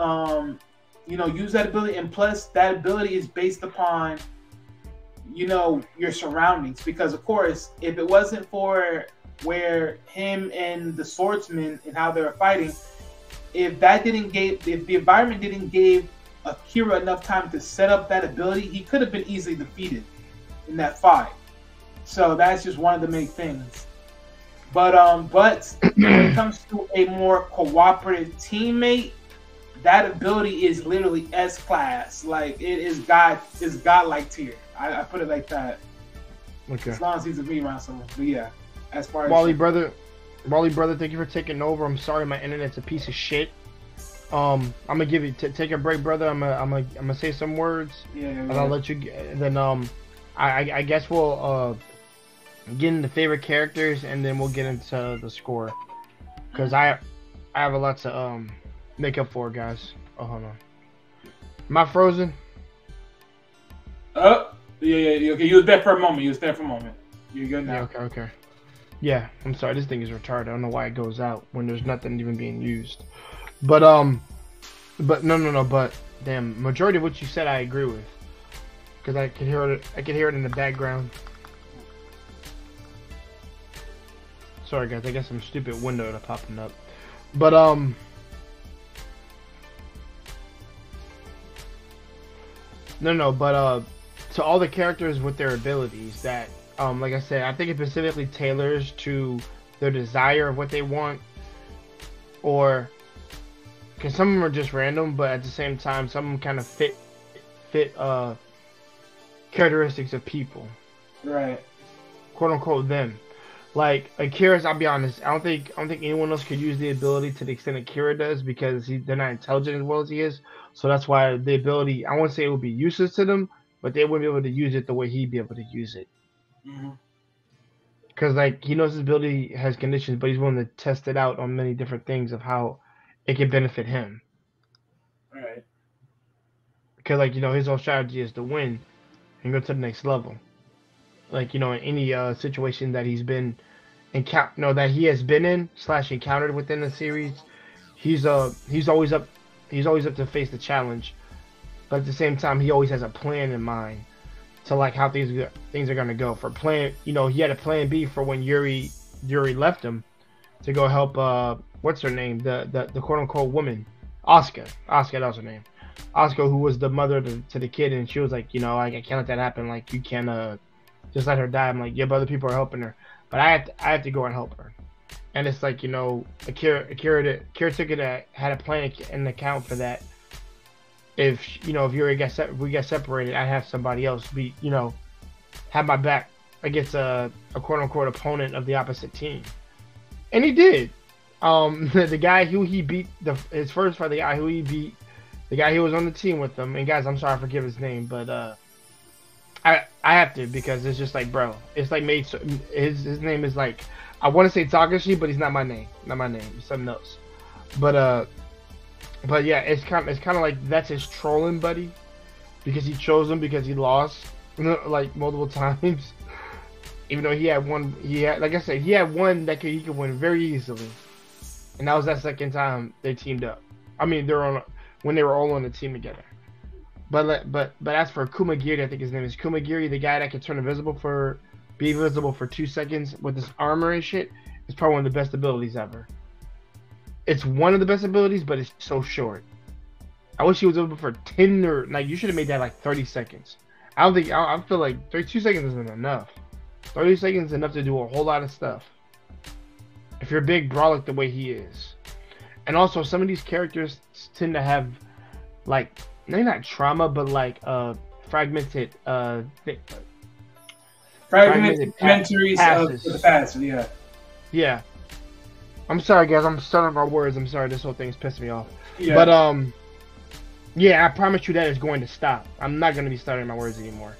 use that ability. And plus, that ability is based upon, your surroundings. Because of course, if it wasn't for where him and the swordsman and how they were fighting, if the environment didn't give Akira enough time to set up that ability, he could have been easily defeated in that fight. So that's just one of the main things. But when it comes to a more cooperative teammate, that ability is literally S class. Like it is godlike tier. I put it like that. Okay. As long as he's a me around someone. But yeah, as far as Wally brother, thank you for taking over. I'm sorry my internet's a piece of shit. I'm gonna give you take a break, brother. I'm gonna say some words. Yeah. And I'll let you. Then I guess we'll get into favorite characters, and then we'll get into the score. Cause I have a lot to make up for, guys. Oh, hold on. Am I frozen? Yeah. Okay, you was there for a moment. You're good now. Yeah, okay. Yeah, I'm sorry. This thing is retarded. I don't know why it goes out when there's nothing even being used. But no. But damn, majority of what you said I agree with, because I could hear it. I could hear it in the background. Sorry, guys. I got some stupid window that popping up. But no. But to all the characters with their abilities that like I said, I think it specifically tailors to their desire of what they want, or because some of them are just random, but at the same time, some of them kind of fit characteristics of people, right? Quote unquote them. Like Akira's, I'll be honest, I don't think anyone else could use the ability to the extent Akira does because they're not intelligent as well as he is. So that's why the ability, I won't say it would be useless to them, but they wouldn't be able to use it the way he'd be able to use it. Because like he knows his ability has conditions, but he's willing to test it out on many different things of how it can benefit him. Right. Because like his whole strategy is to win and go to the next level. Like in any situation that he's been that he has been in / encountered within the series, he's always up to face the challenge. But at the same time, he always has a plan in mind to like how things are gonna go. For plan, he had a plan B for when Yuri left him to go help what's her name, the quote unquote woman, Asuka, that was her name, Asuka, who was the mother to the kid, and she was like, I can't let that happen. Like you can't just let her die. I'm like, yeah, but other people are helping her, but I have to go and help her. And it's like Akira took it, had a plan and account for that. If if we get separated, I have somebody else be have my back against a quote unquote opponent of the opposite team, and he did. The guy who he beat his first fight, the guy who he beat, the guy who was on the team with him, and guys, I'm sorry I forget his name, but I have to, because it's just like, bro, it's like his name is like, I want to say Takashi, but he's not my name. He's something else. But yeah, it's kind of like that's his trolling buddy, because he chose him because he lost like multiple times. Even though he had one that he could win very easily, and that was that second time they teamed up. I mean, when they were all on the team together. But as for Kumagiri, I think his name is Kumagiri, the guy that can be invisible for 2 seconds with his armor and shit, is probably one of the best abilities ever. It's one of the best abilities, but it's so short. I wish he was over for 10 or like you should have made that like 30 seconds. I don't think I feel like 32 seconds isn't enough. 30 seconds is enough to do a whole lot of stuff. If you're a big Brawler the way he is. And also some of these characters tend to have like maybe not trauma but like fragmented memories of the past, yeah. Yeah. I'm sorry guys, I'm stuttering my words. I'm sorry, this whole thing's pissing me off. Yeah. But yeah, I promise you that is going to stop. I'm not going to be stuttering my words anymore.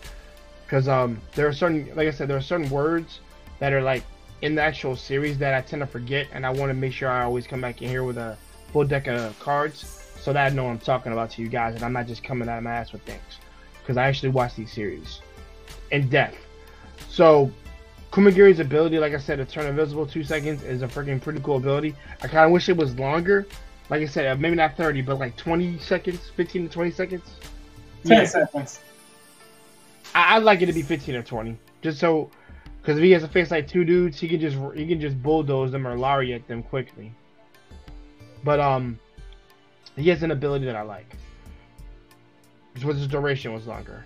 Because there are certain, like I said, there are certain words that are like in the actual series that I tend to forget, and I want to make sure I always come back in here with a full deck of cards so that I know what I'm talking about to you guys, and I'm not just coming out of my ass with things. Because I actually watch these series in depth. So Kumagiri's ability, like I said, to turn invisible 2 seconds is a freaking pretty cool ability. I kind of wish it was longer. Like I said, maybe not 30, but like 20 seconds, 15 to 20 seconds. 10 seconds. I'd like it to be 15 or 20, just so, because if he has to face like two dudes, he can just bulldoze them or lariat them quickly. But he has an ability that I like, which his duration was longer.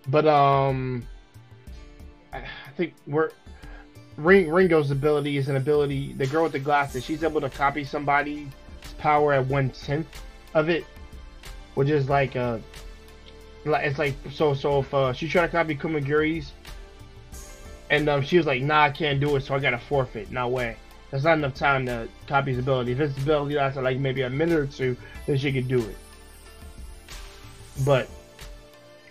But I think Ringo's ability is an ability. The girl with the glasses, she's able to copy somebody's power at 1/10 of it, which is like it's like so if she tried to copy Kumagiri's and she was like, nah, I can't do it, so I gotta forfeit. No way, that's not enough time to copy his ability. If his ability lasts like maybe a minute or two, then she could do it. But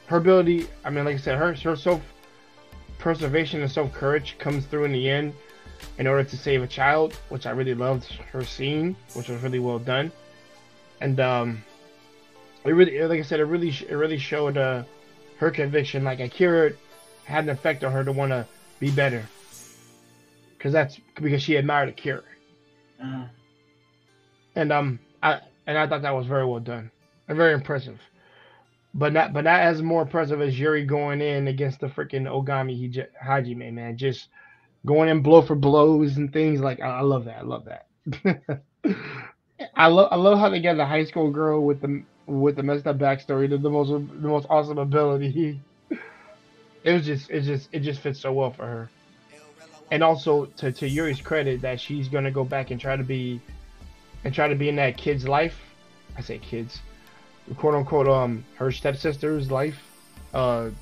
her ability, I mean, like I said, her self-preservation and self-courage comes through in the end in order to save a child, which I really loved her scene, which was really well done. And it really, like I said, it really showed her conviction. Like Akira had an effect on her to want to be better, because she admired Akira. And I thought that was very well done and very impressive. But not as more impressive as Yuri going in against the freaking Ogami Hajime, man. Just going in blow for blows and things like I love that. I love that. I love how they got the high school girl with the messed up backstory, the most awesome ability. It just fits so well for her. And also to Yuri's credit, that she's gonna go back and try to be in that kid's life. I say kids, quote unquote, her stepsister's life. I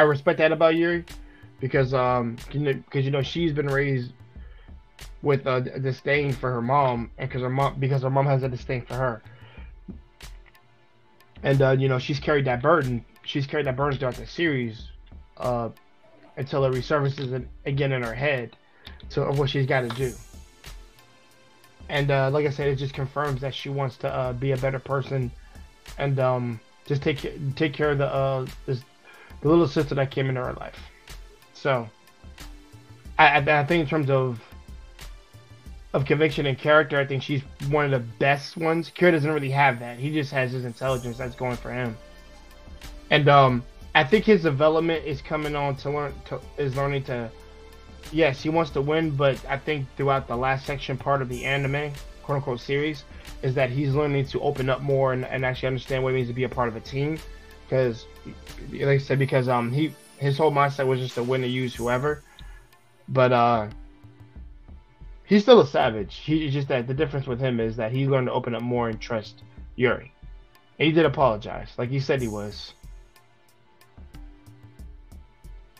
respect that about Yuri, because she's been raised with a disdain for her mom, and because her mom has a disdain for her, and she's carried that burden. She's carried that burden throughout the series, until it resurfaces again in her head, of what she's got to do. And like I said, it just confirms that she wants to be a better person, and just take care of the little sister that came into her life. So I think in terms of conviction and character, I think she's one of the best ones. Kira doesn't really have that. He just has his intelligence that's going for him. And I think his development is coming on learning to, yes, he wants to win, but I think throughout the last section part of the anime, quote unquote, series, is that he's learning to open up more and actually understand what it means to be a part of a team. Because, like I said, because his whole mindset was just to win and use whoever. But he's still a savage. He's just that the difference with him is that he learned to open up more and trust Yuri. And he did apologize, like he said he was.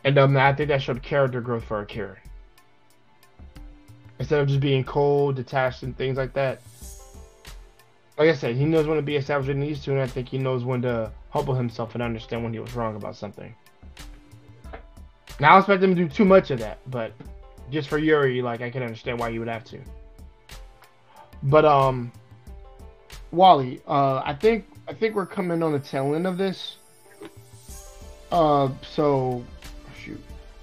And I think that showed character growth for Akira. Instead of just being cold, detached, and things like that. Like I said, he knows when to be a savage when he needs to, and I think he knows when to humble himself and understand when he was wrong about something. Now, I don't expect him to do too much of that, but just for Yuri, like, I can understand why you would have to. But Wally, I think we're coming on the tail end of this. So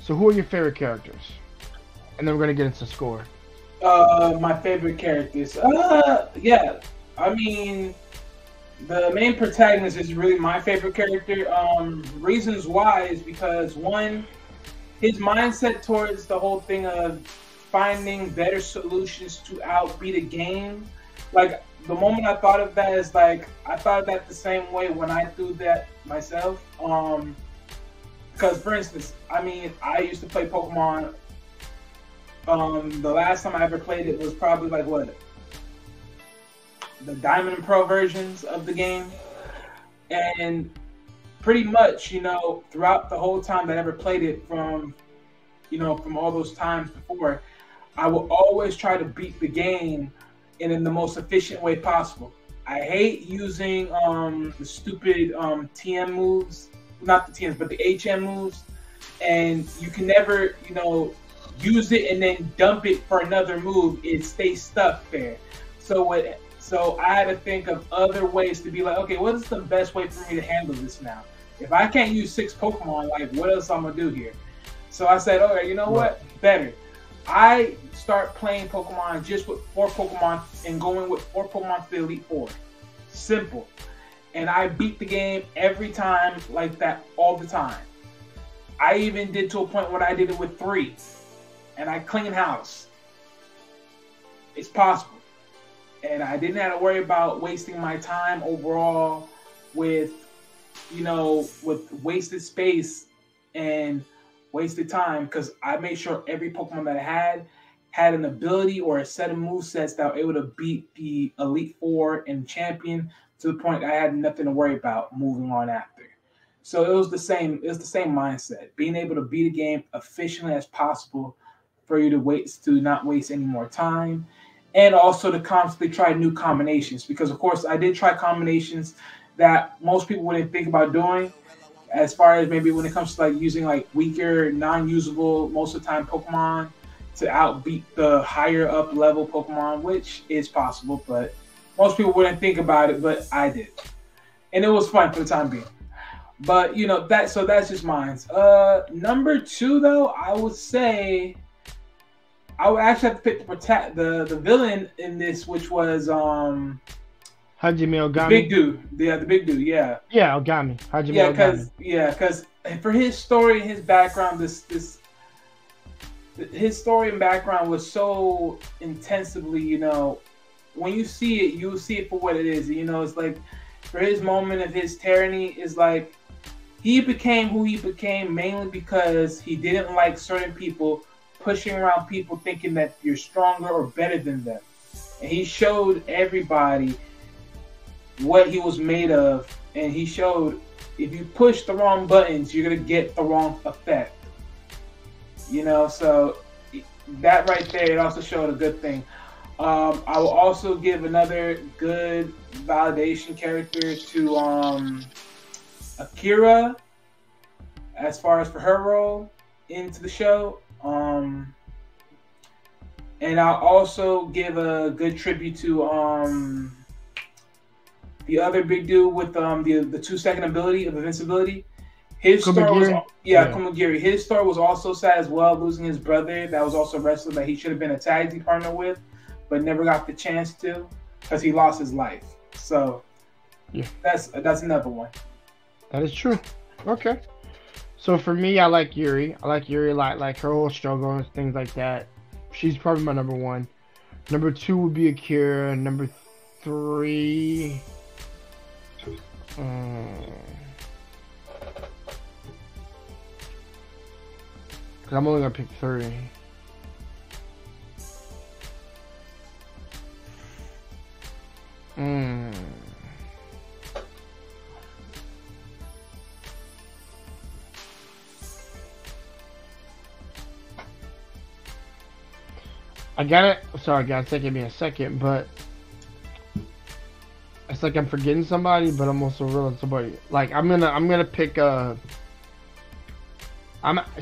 who are your favorite characters? And then we're gonna get into score. My favorite characters. Yeah. I mean, the main protagonist is really my favorite character. Reasons why is because, one, his mindset towards the whole thing of finding better solutions to outbeat a game. Like, the moment I thought of that is like I thought of that the same way when I threw that myself. Because for instance, I mean, I used to play Pokemon. The last time I ever played it was probably like what, the Diamond and Pearl versions of the game, and pretty much, you know, throughout the whole time that I ever played it, from, you know, from all those times before, I will always try to beat the game in the most efficient way possible. I hate using the stupid TM moves, not the TMs, but the HM moves, and you can never, you know, use it and then dump it for another move. It stays stuck there. So I had to think of other ways to be like, okay, what is the best way for me to handle this now? If I can't use 6 Pokemon, like, what else I'm gonna do here? So I said, okay, you know what? Better. I start playing Pokemon just with 4 Pokemon and going with 4 Pokemon to the Elite Four. Simple. And I beat the game every time like that, all the time. I even did to a point where I did it with 3. And I clean house. It's possible. And I didn't have to worry about wasting my time overall with, you know, with wasted space and wasted time, because I made sure every Pokemon that I had an ability or a set of movesets that were able to beat the Elite Four and champion, to the point I had nothing to worry about moving on after. So it was the same mindset, being able to beat a game efficiently as possible for you to not waste any more time, and also to constantly try new combinations, because of course I did try combinations that most people wouldn't think about doing, as far as maybe when it comes to like using like weaker, non-usable most of the time Pokemon to outbeat the higher up level Pokemon, which is possible, but most people wouldn't think about it, but I did. And it was fun for the time being. But you know, that's just mine. Number 2 though, I would say I would actually have to pick the villain in this, which was Hajime Ogami. The big dude. Yeah, the big dude, yeah. Yeah, Ogami. Hajime Ogami. Because for his story and his background, his story and background was so intensively, you know, when you see it, you'll see it for what it is. You know, it's like, for his moment of his tyranny, is like, he became who he became mainly because he didn't like certain people pushing around people thinking that you're stronger or better than them. And he showed everybody what he was made of, and he showed if you push the wrong buttons, you're gonna get the wrong effect. You know, so that right there, it also showed a good thing. I will also give another good validation character to Akira, as far as for her role into the show. And I'll also give a good tribute to the other big dude with the 2-second ability of invincibility. His story was, Komagiri. His story was also sad as well, losing his brother that was also a wrestler that he should have been a tag team partner with, but never got the chance to because he lost his life. So yeah, that's another one. That is true. Okay. So for me, I like Yuri. I like Yuri a lot, like her whole struggle and things like that. She's probably my number 1. Number 2 would be Akira. Number 3. Because I'm only going to pick 3. I got it. Sorry, guys. Give me a second, but it's like I'm forgetting somebody, but I'm also realizing somebody. Like I'm gonna pick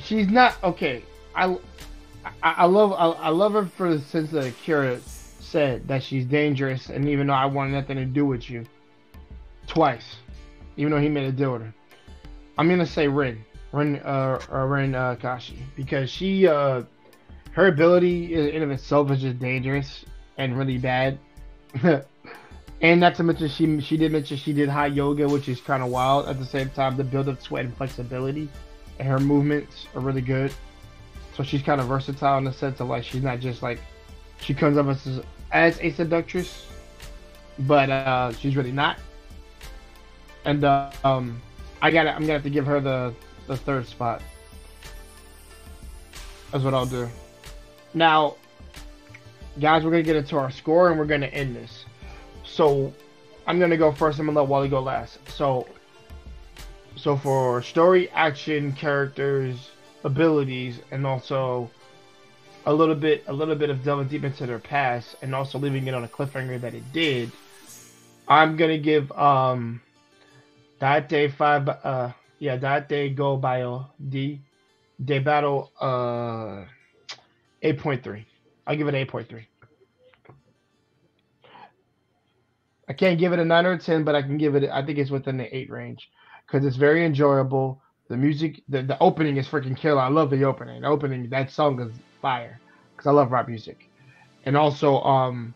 she's not okay. I love her for the sense that Akira said that she's dangerous, and even though I want nothing to do with you, twice, even though he made a deal with her, I'm gonna say Rin Kashi, because she her ability in of itself is just dangerous and really bad. And not to mention, she did mention she did high yoga, which is kind of wild. At the same time, the build up sweat and flexibility, and her movements are really good. So she's kind of versatile in the sense of like she's not just like she comes up as a seductress, but she's really not. And I'm gonna have to give her the third spot. That's what I'll do. Now, guys, we're gonna get into our score and we're gonna end this. So I'm gonna go first. I'm gonna let Wally go last. So for story, action, characters, abilities, and also a little bit of delving deep into their past, and also leaving it on a cliffhanger that it did, I'm gonna give Deatte Deatte Go Byou De Battle 8.3. I'll give it 8.3. I can't give it a 9 or a 10, but I can give it. I think it's within the 8 range because it's very enjoyable. The music, the opening is freaking killer. I love the opening. The opening, that song is fire because I love rap music, and also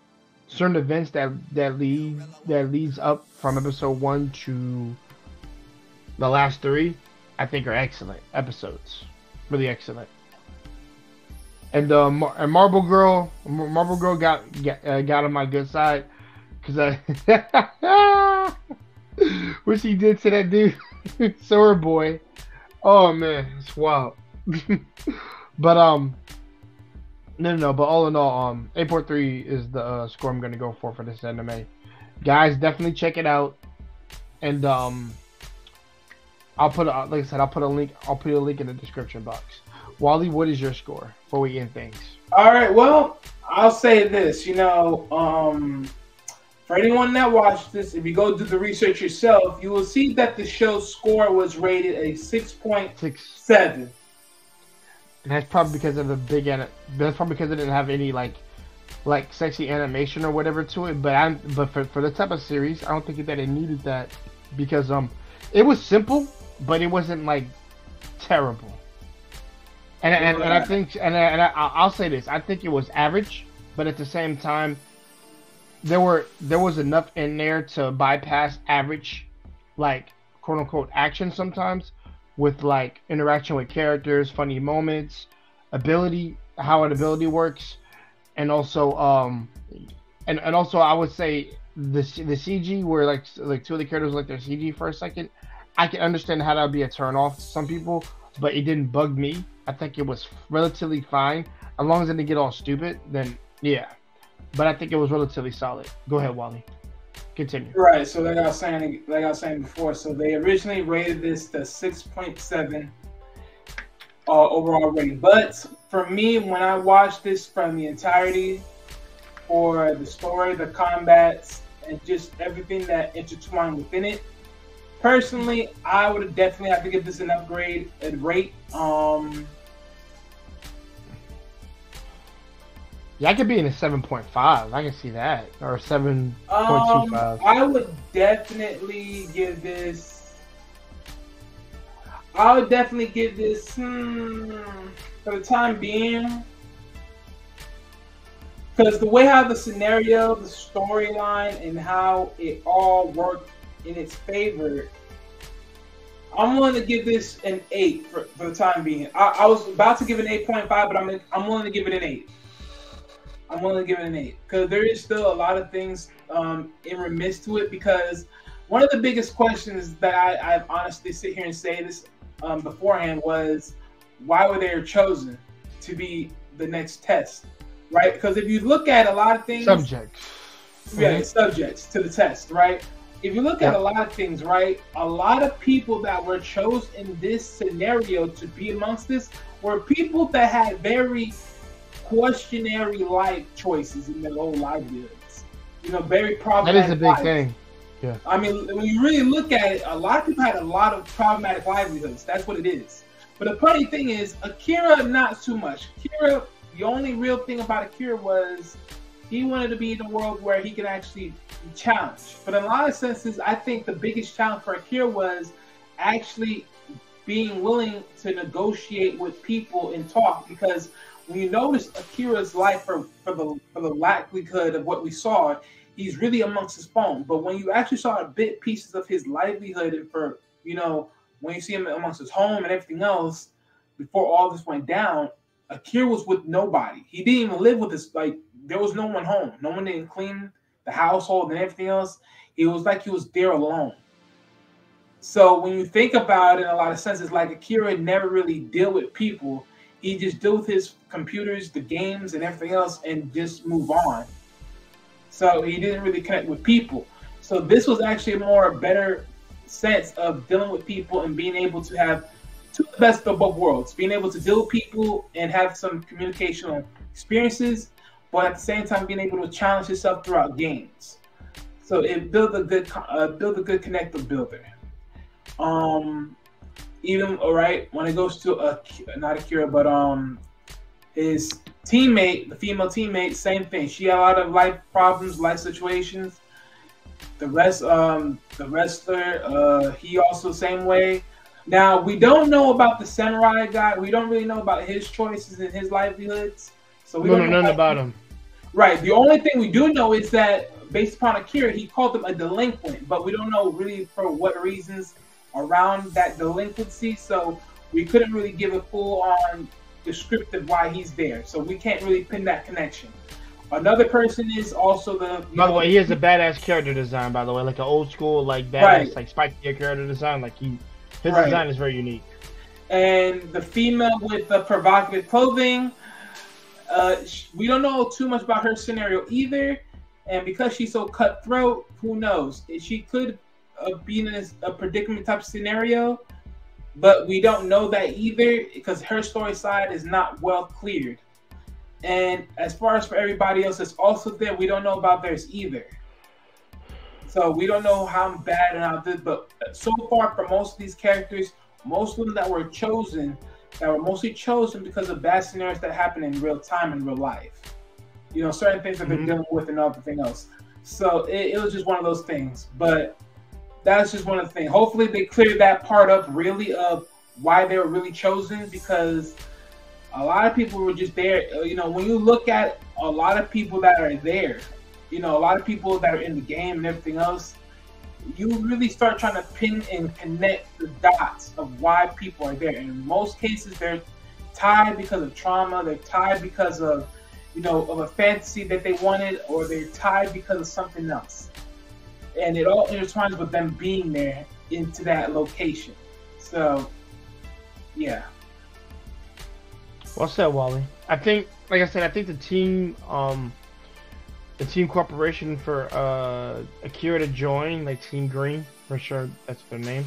certain events that leads up from episode 1 to the last 3, I think are excellent episodes, really excellent. And Marble Girl got on my good side because what she did to that dude, Sour Boy. Oh man, it's wild. But no. But all in all, 8.3 is the score I'm gonna go for this anime. Guys, definitely check it out. And I'll put a link. I'll put a link in the description box. Wally, what is your score before we end things? All right. Well, I'll say this. For anyone that watched this, if you go do the research yourself, you will see that the show's score was rated a 6.7. And that's probably because of the that's probably because it didn't have any like sexy animation or whatever to it. But for the type of series, I don't think that it needed that because it was simple, but it wasn't like terrible. And I think I'll say this, I think it was average, but at the same time, there was enough in there to bypass average, like quote unquote action sometimes, with like interaction with characters, funny moments, how an ability works, and also and also I would say the CG where like 2 of the characters like their CG for a second, I can understand how that would be a turn off to some people, but it didn't bug me. I think it was relatively fine as long as it didn't get all stupid. Then yeah. But I think it was relatively solid. Go ahead, Wally. Continue. Right. So like I was saying before, so they originally rated this to 6.7 overall rating. But for me, when I watched this from the entirety, for the story, the combats, and just everything that intertwined within it, personally, I would definitely have to give this an upgrade and rate. Yeah, I could be in a 7.5. I can see that, or 7.25. I would definitely give this. For the time being, because the way how the scenario, the storyline, and how it all worked in its favor, I'm willing to give this an 8 for the time being. I was about to give it an 8.5, but I'm willing to give it an 8. I'm willing to give it an 8 because there is still a lot of things in remiss to it. Because one of the biggest questions that I honestly sit here and say this beforehand was, why were they chosen to be the next test, right? Because if you look at a lot of things, subjects to the test, right? If you look at a lot of things, right, a lot of people that were chosen in this scenario to be amongst this were people that had very questionary life choices in their whole livelihoods. Very problematic. That is a big thing. Yeah. I mean, when you really look at it, a lot of people had a lot of problematic livelihoods. That's what it is. But the funny thing is, Akira, not too much. Akira, the only real thing about Akira was he wanted to be in a world where he could actually be challenged. But in a lot of senses, I think the biggest challenge for Akira was actually being willing to negotiate with people and talk, because when you notice Akira's life for the likelihood of what we saw, he's really amongst his phone. But when you actually saw pieces of his livelihood, and for when you see him amongst his home and everything else, before all this went down, Akira was with nobody. He didn't even live with there was no one home. No one didn't clean the household and everything else, it was like he was there alone. So when you think about it in a lot of senses, like Akira never really deal with people. He just deal with his computers, the games, and everything else, and just move on. So he didn't really connect with people. So this was actually a better sense of dealing with people and being able to have two of the best of both worlds, being able to deal with people and have some communicational experiences, but at the same time being able to challenge yourself throughout games. So it built a good connective builder. Even all right when it goes to not Akira, but his teammate, the female teammate, same thing. She had a lot of life problems, life situations. The wrestler, he also same way. Now we don't know about the samurai guy. We don't really know about his choices and his livelihoods. So we don't know nothing about him. Right. The only thing we do know is that based upon Akira, he called him a delinquent, but we don't know really for what reasons around that delinquency. So we couldn't really give a full-on descriptive why he's there. So we can't really pin that connection. Another person is also the. By the way, he has a badass character design. By the way, like an old school, like badass, like spiky character design. Like his design is very unique. And the female with the provocative clothing, we don't know too much about her scenario either. And because she's so cutthroat, who knows? She could be in a predicament type of scenario, but we don't know that either because her story side is not well cleared. And as far as for everybody else that's also there, we don't know about theirs either. So we don't know how bad and how good, but so far for most of these characters, most of them that were mostly chosen because of bad scenarios that happen in real time in real life. You know, certain things that they're dealing with and everything else. So it was just one of those things. But that's just one of the things. Hopefully they cleared that part up really of why they were really chosen, because a lot of people were just there. You know, when you look at a lot of people that are there, you know, a lot of people that are in the game and everything else, you really start trying to pin and connect the dots of why people are there. And in most cases, they're tied because of trauma. They're tied because of, you know, of a fantasy that they wanted, or they're tied because of something else. And it all intertwines with them being there into that location. So, yeah. Well said, Wally. I think, like I said, I think the team corporation for Akira to join, like Team Green, for sure, that's their name.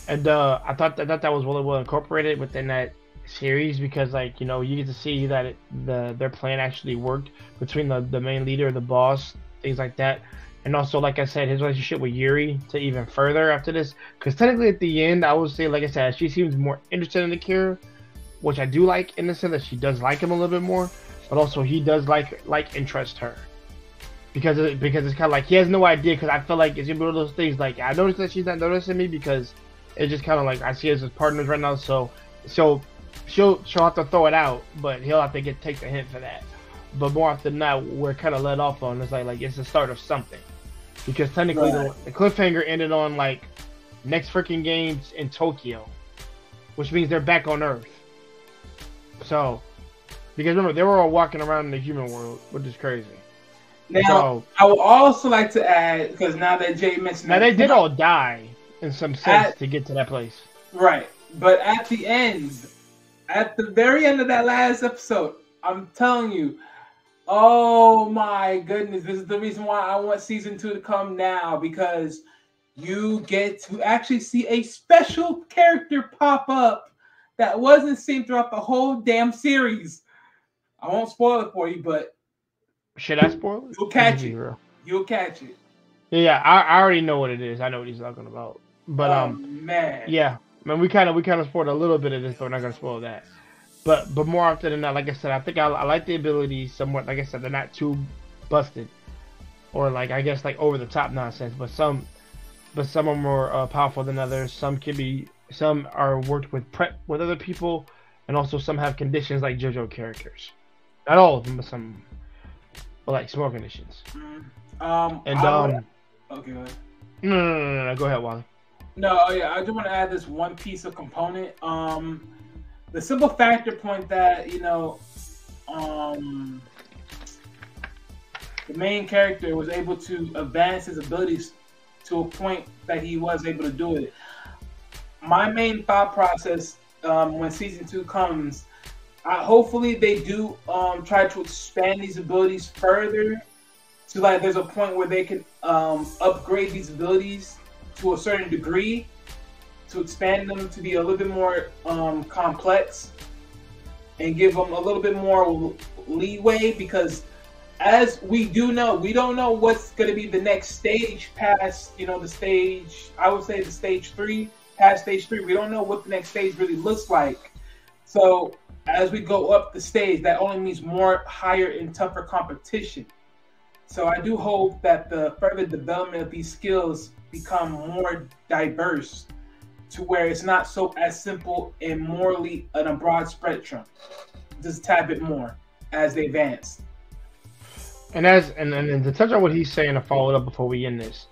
And I thought that was really well incorporated within that series, because, like, you know, you get to see that their plan actually worked between the main leader, the boss, things like that. And also, like I said, his relationship with Yuri to even further after this. Because technically at the end, I would say, like I said, she seems more interested in Akira, which I do like in the sense that she does like him a little bit more. But also he does like and trust her. Because it's kind of like he has no idea, because I feel like it's one of those things, like I noticed that she's not noticing me because it's just kind of like I see us as partners right now. So she'll have to throw it out, but he'll have to take the hint for that. But more often than not, we're kind of let off on it's like it's the start of something. Because technically the cliffhanger ended on like next freaking games in Tokyo, which means they're back on Earth. So, because remember, they were all walking around in the human world, which is crazy. Now, so, I would also like to add, because now that Jay mentioned they did all die in some sense to get to that place. Right. But at the very end of that last episode, I'm telling you, oh my goodness, this is the reason why I want season 2 to come now, because you get to actually see a special character pop up that wasn't seen throughout the whole damn series. I won't spoil it for you, but should I spoil it? You'll catch it. You'll catch it. Yeah, I already know what it is. I know what he's talking about. But man. Yeah. I mean, we kind of spoiled a little bit of this, but we're not gonna spoil that. But more often than not, like I said, I think I like the ability somewhat. Like I said, they're not too busted, or like I guess like over the top nonsense. But some are more powerful than others. Some are worked with prep with other people, and also some have conditions like JoJo characters. Not all of them, but some, but like small conditions. Okay. Go ahead. No. Go ahead, Wally. No, yeah, I just want to add this one piece of component. The simple factor point that, you know, the main character was able to advance his abilities to a point that he was able to do it. My main thought process when season 2 comes, hopefully they do try to expand these abilities further to like there's a point where they can upgrade these abilities to a certain degree to expand them to be a little bit more complex and give them a little bit more leeway, because as we do know, we don't know what's going to be the next stage past, the stage, I would say the stage 3, past stage 3. We don't know what the next stage really looks like. So as we go up the stage, that only means more higher and tougher competition. So I do hope that the further development of these skills become more diverse to where it's not so as simple and morally on a broad spectrum. Just a tad bit more as they advance. And to touch on what he's saying, to follow it up before we end this,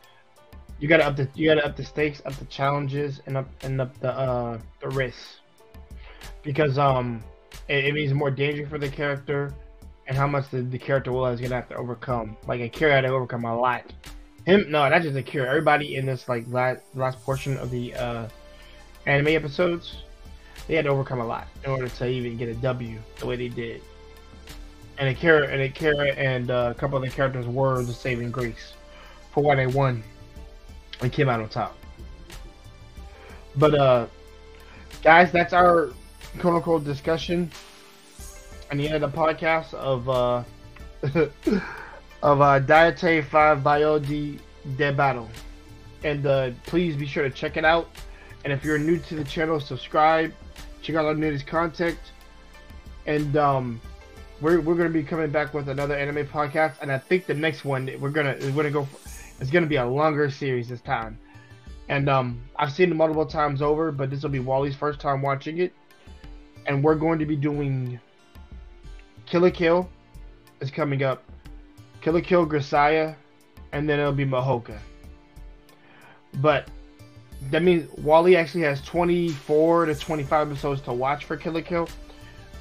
you gotta up the stakes, up the challenges, and up the risks, because it means more danger for the character, and how much the character is gonna have to overcome. Like Akira had to overcome a lot. Not just Akira. Everybody in this like last portion of the anime episodes, they had to overcome a lot in order to even get a W the way they did. And Akira and a couple of the characters were the saving grace for why they won and came out on top. But guys, that's our quote unquote discussion and the end of the podcast of Deatte 5 Byou Deatte. And please be sure to check it out. And if you're new to the channel, subscribe. Check out our newest content. And we're gonna be coming back with another anime podcast. And I think the next one it's gonna be a longer series this time. And I've seen it multiple times over, but this will be Wally's first time watching it. And we're going to be doing Kill la Kill is coming up. Kill la Kill Grisaya, and then it'll be Mahoka. But that means Wally actually has 24 to 25 episodes to watch for Kill la Kill.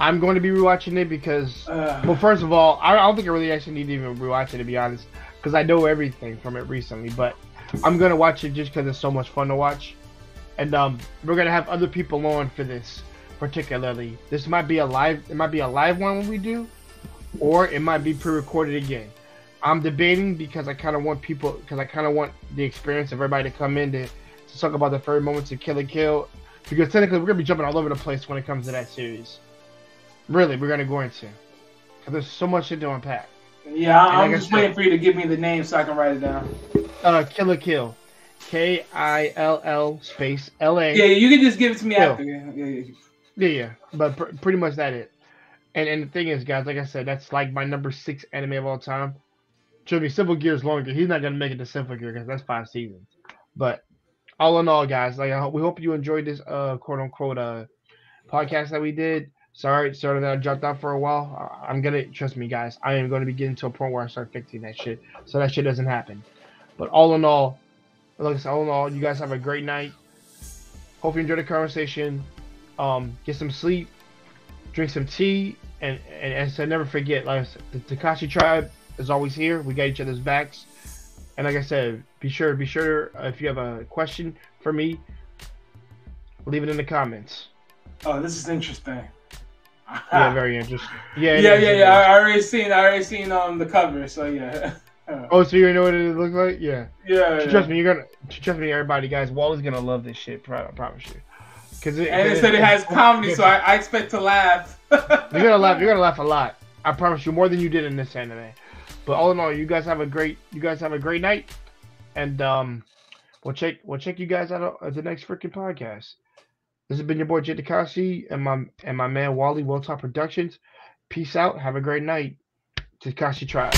I'm going to be rewatching it because, well, first of all, I don't think I really actually need to even rewatch it, to be honest, because I know everything from it recently. But I'm going to watch it just because it's so much fun to watch. And we're going to have other people on for this, particularly. This might be a live one when we do, or it might be pre-recorded again. I'm debating because I kind of want the experience of everybody to come in to talk about the favorite moments of Kill la Kill, because technically we're going to be jumping all over the place when it comes to that series. Really, we're going to go into, because there's so much shit to unpack. Yeah, I'm just waiting for you to give me the name so I can write it down. Kill la Kill. Kill space LA. Yeah, you can just give it to me Kill. after. Yeah. But pretty much that it. And the thing is, guys, like I said, that's like my number 6 anime of all time. Should be Simple Gear's longer. He's not gonna make it to Simple Gear because that's 5 seasons. But all in all, guys, we hope you enjoyed this quote unquote podcast that we did. Sorry that I dropped out for a while. Trust me, guys, I am gonna be getting to a point where I start fixing that shit, so that shit doesn't happen. But all in all, you guys have a great night. Hope you enjoyed the conversation. Get some sleep, drink some tea, and so never forget, like I said, the Takashi tribe is always here. We got each other's backs. And like I said, be sure if you have a question for me, leave it in the comments. Oh, this is interesting. Yeah, very interesting. Yeah. I already seen the cover, so yeah. Oh, so you already know what it looks like? Yeah. Yeah. Trust me, everybody, guys. Wally's gonna love this shit. I promise you. It said it has comedy, so I expect to laugh. You're gonna laugh. You're gonna laugh a lot. I promise you, more than you did in this anime. But all in all, you guys have a great night, and we'll check you guys out at the next freaking podcast. This has been your boy Jay Takashi and my man Wally, World Top Productions. Peace out. Have a great night. Takashi Tribe.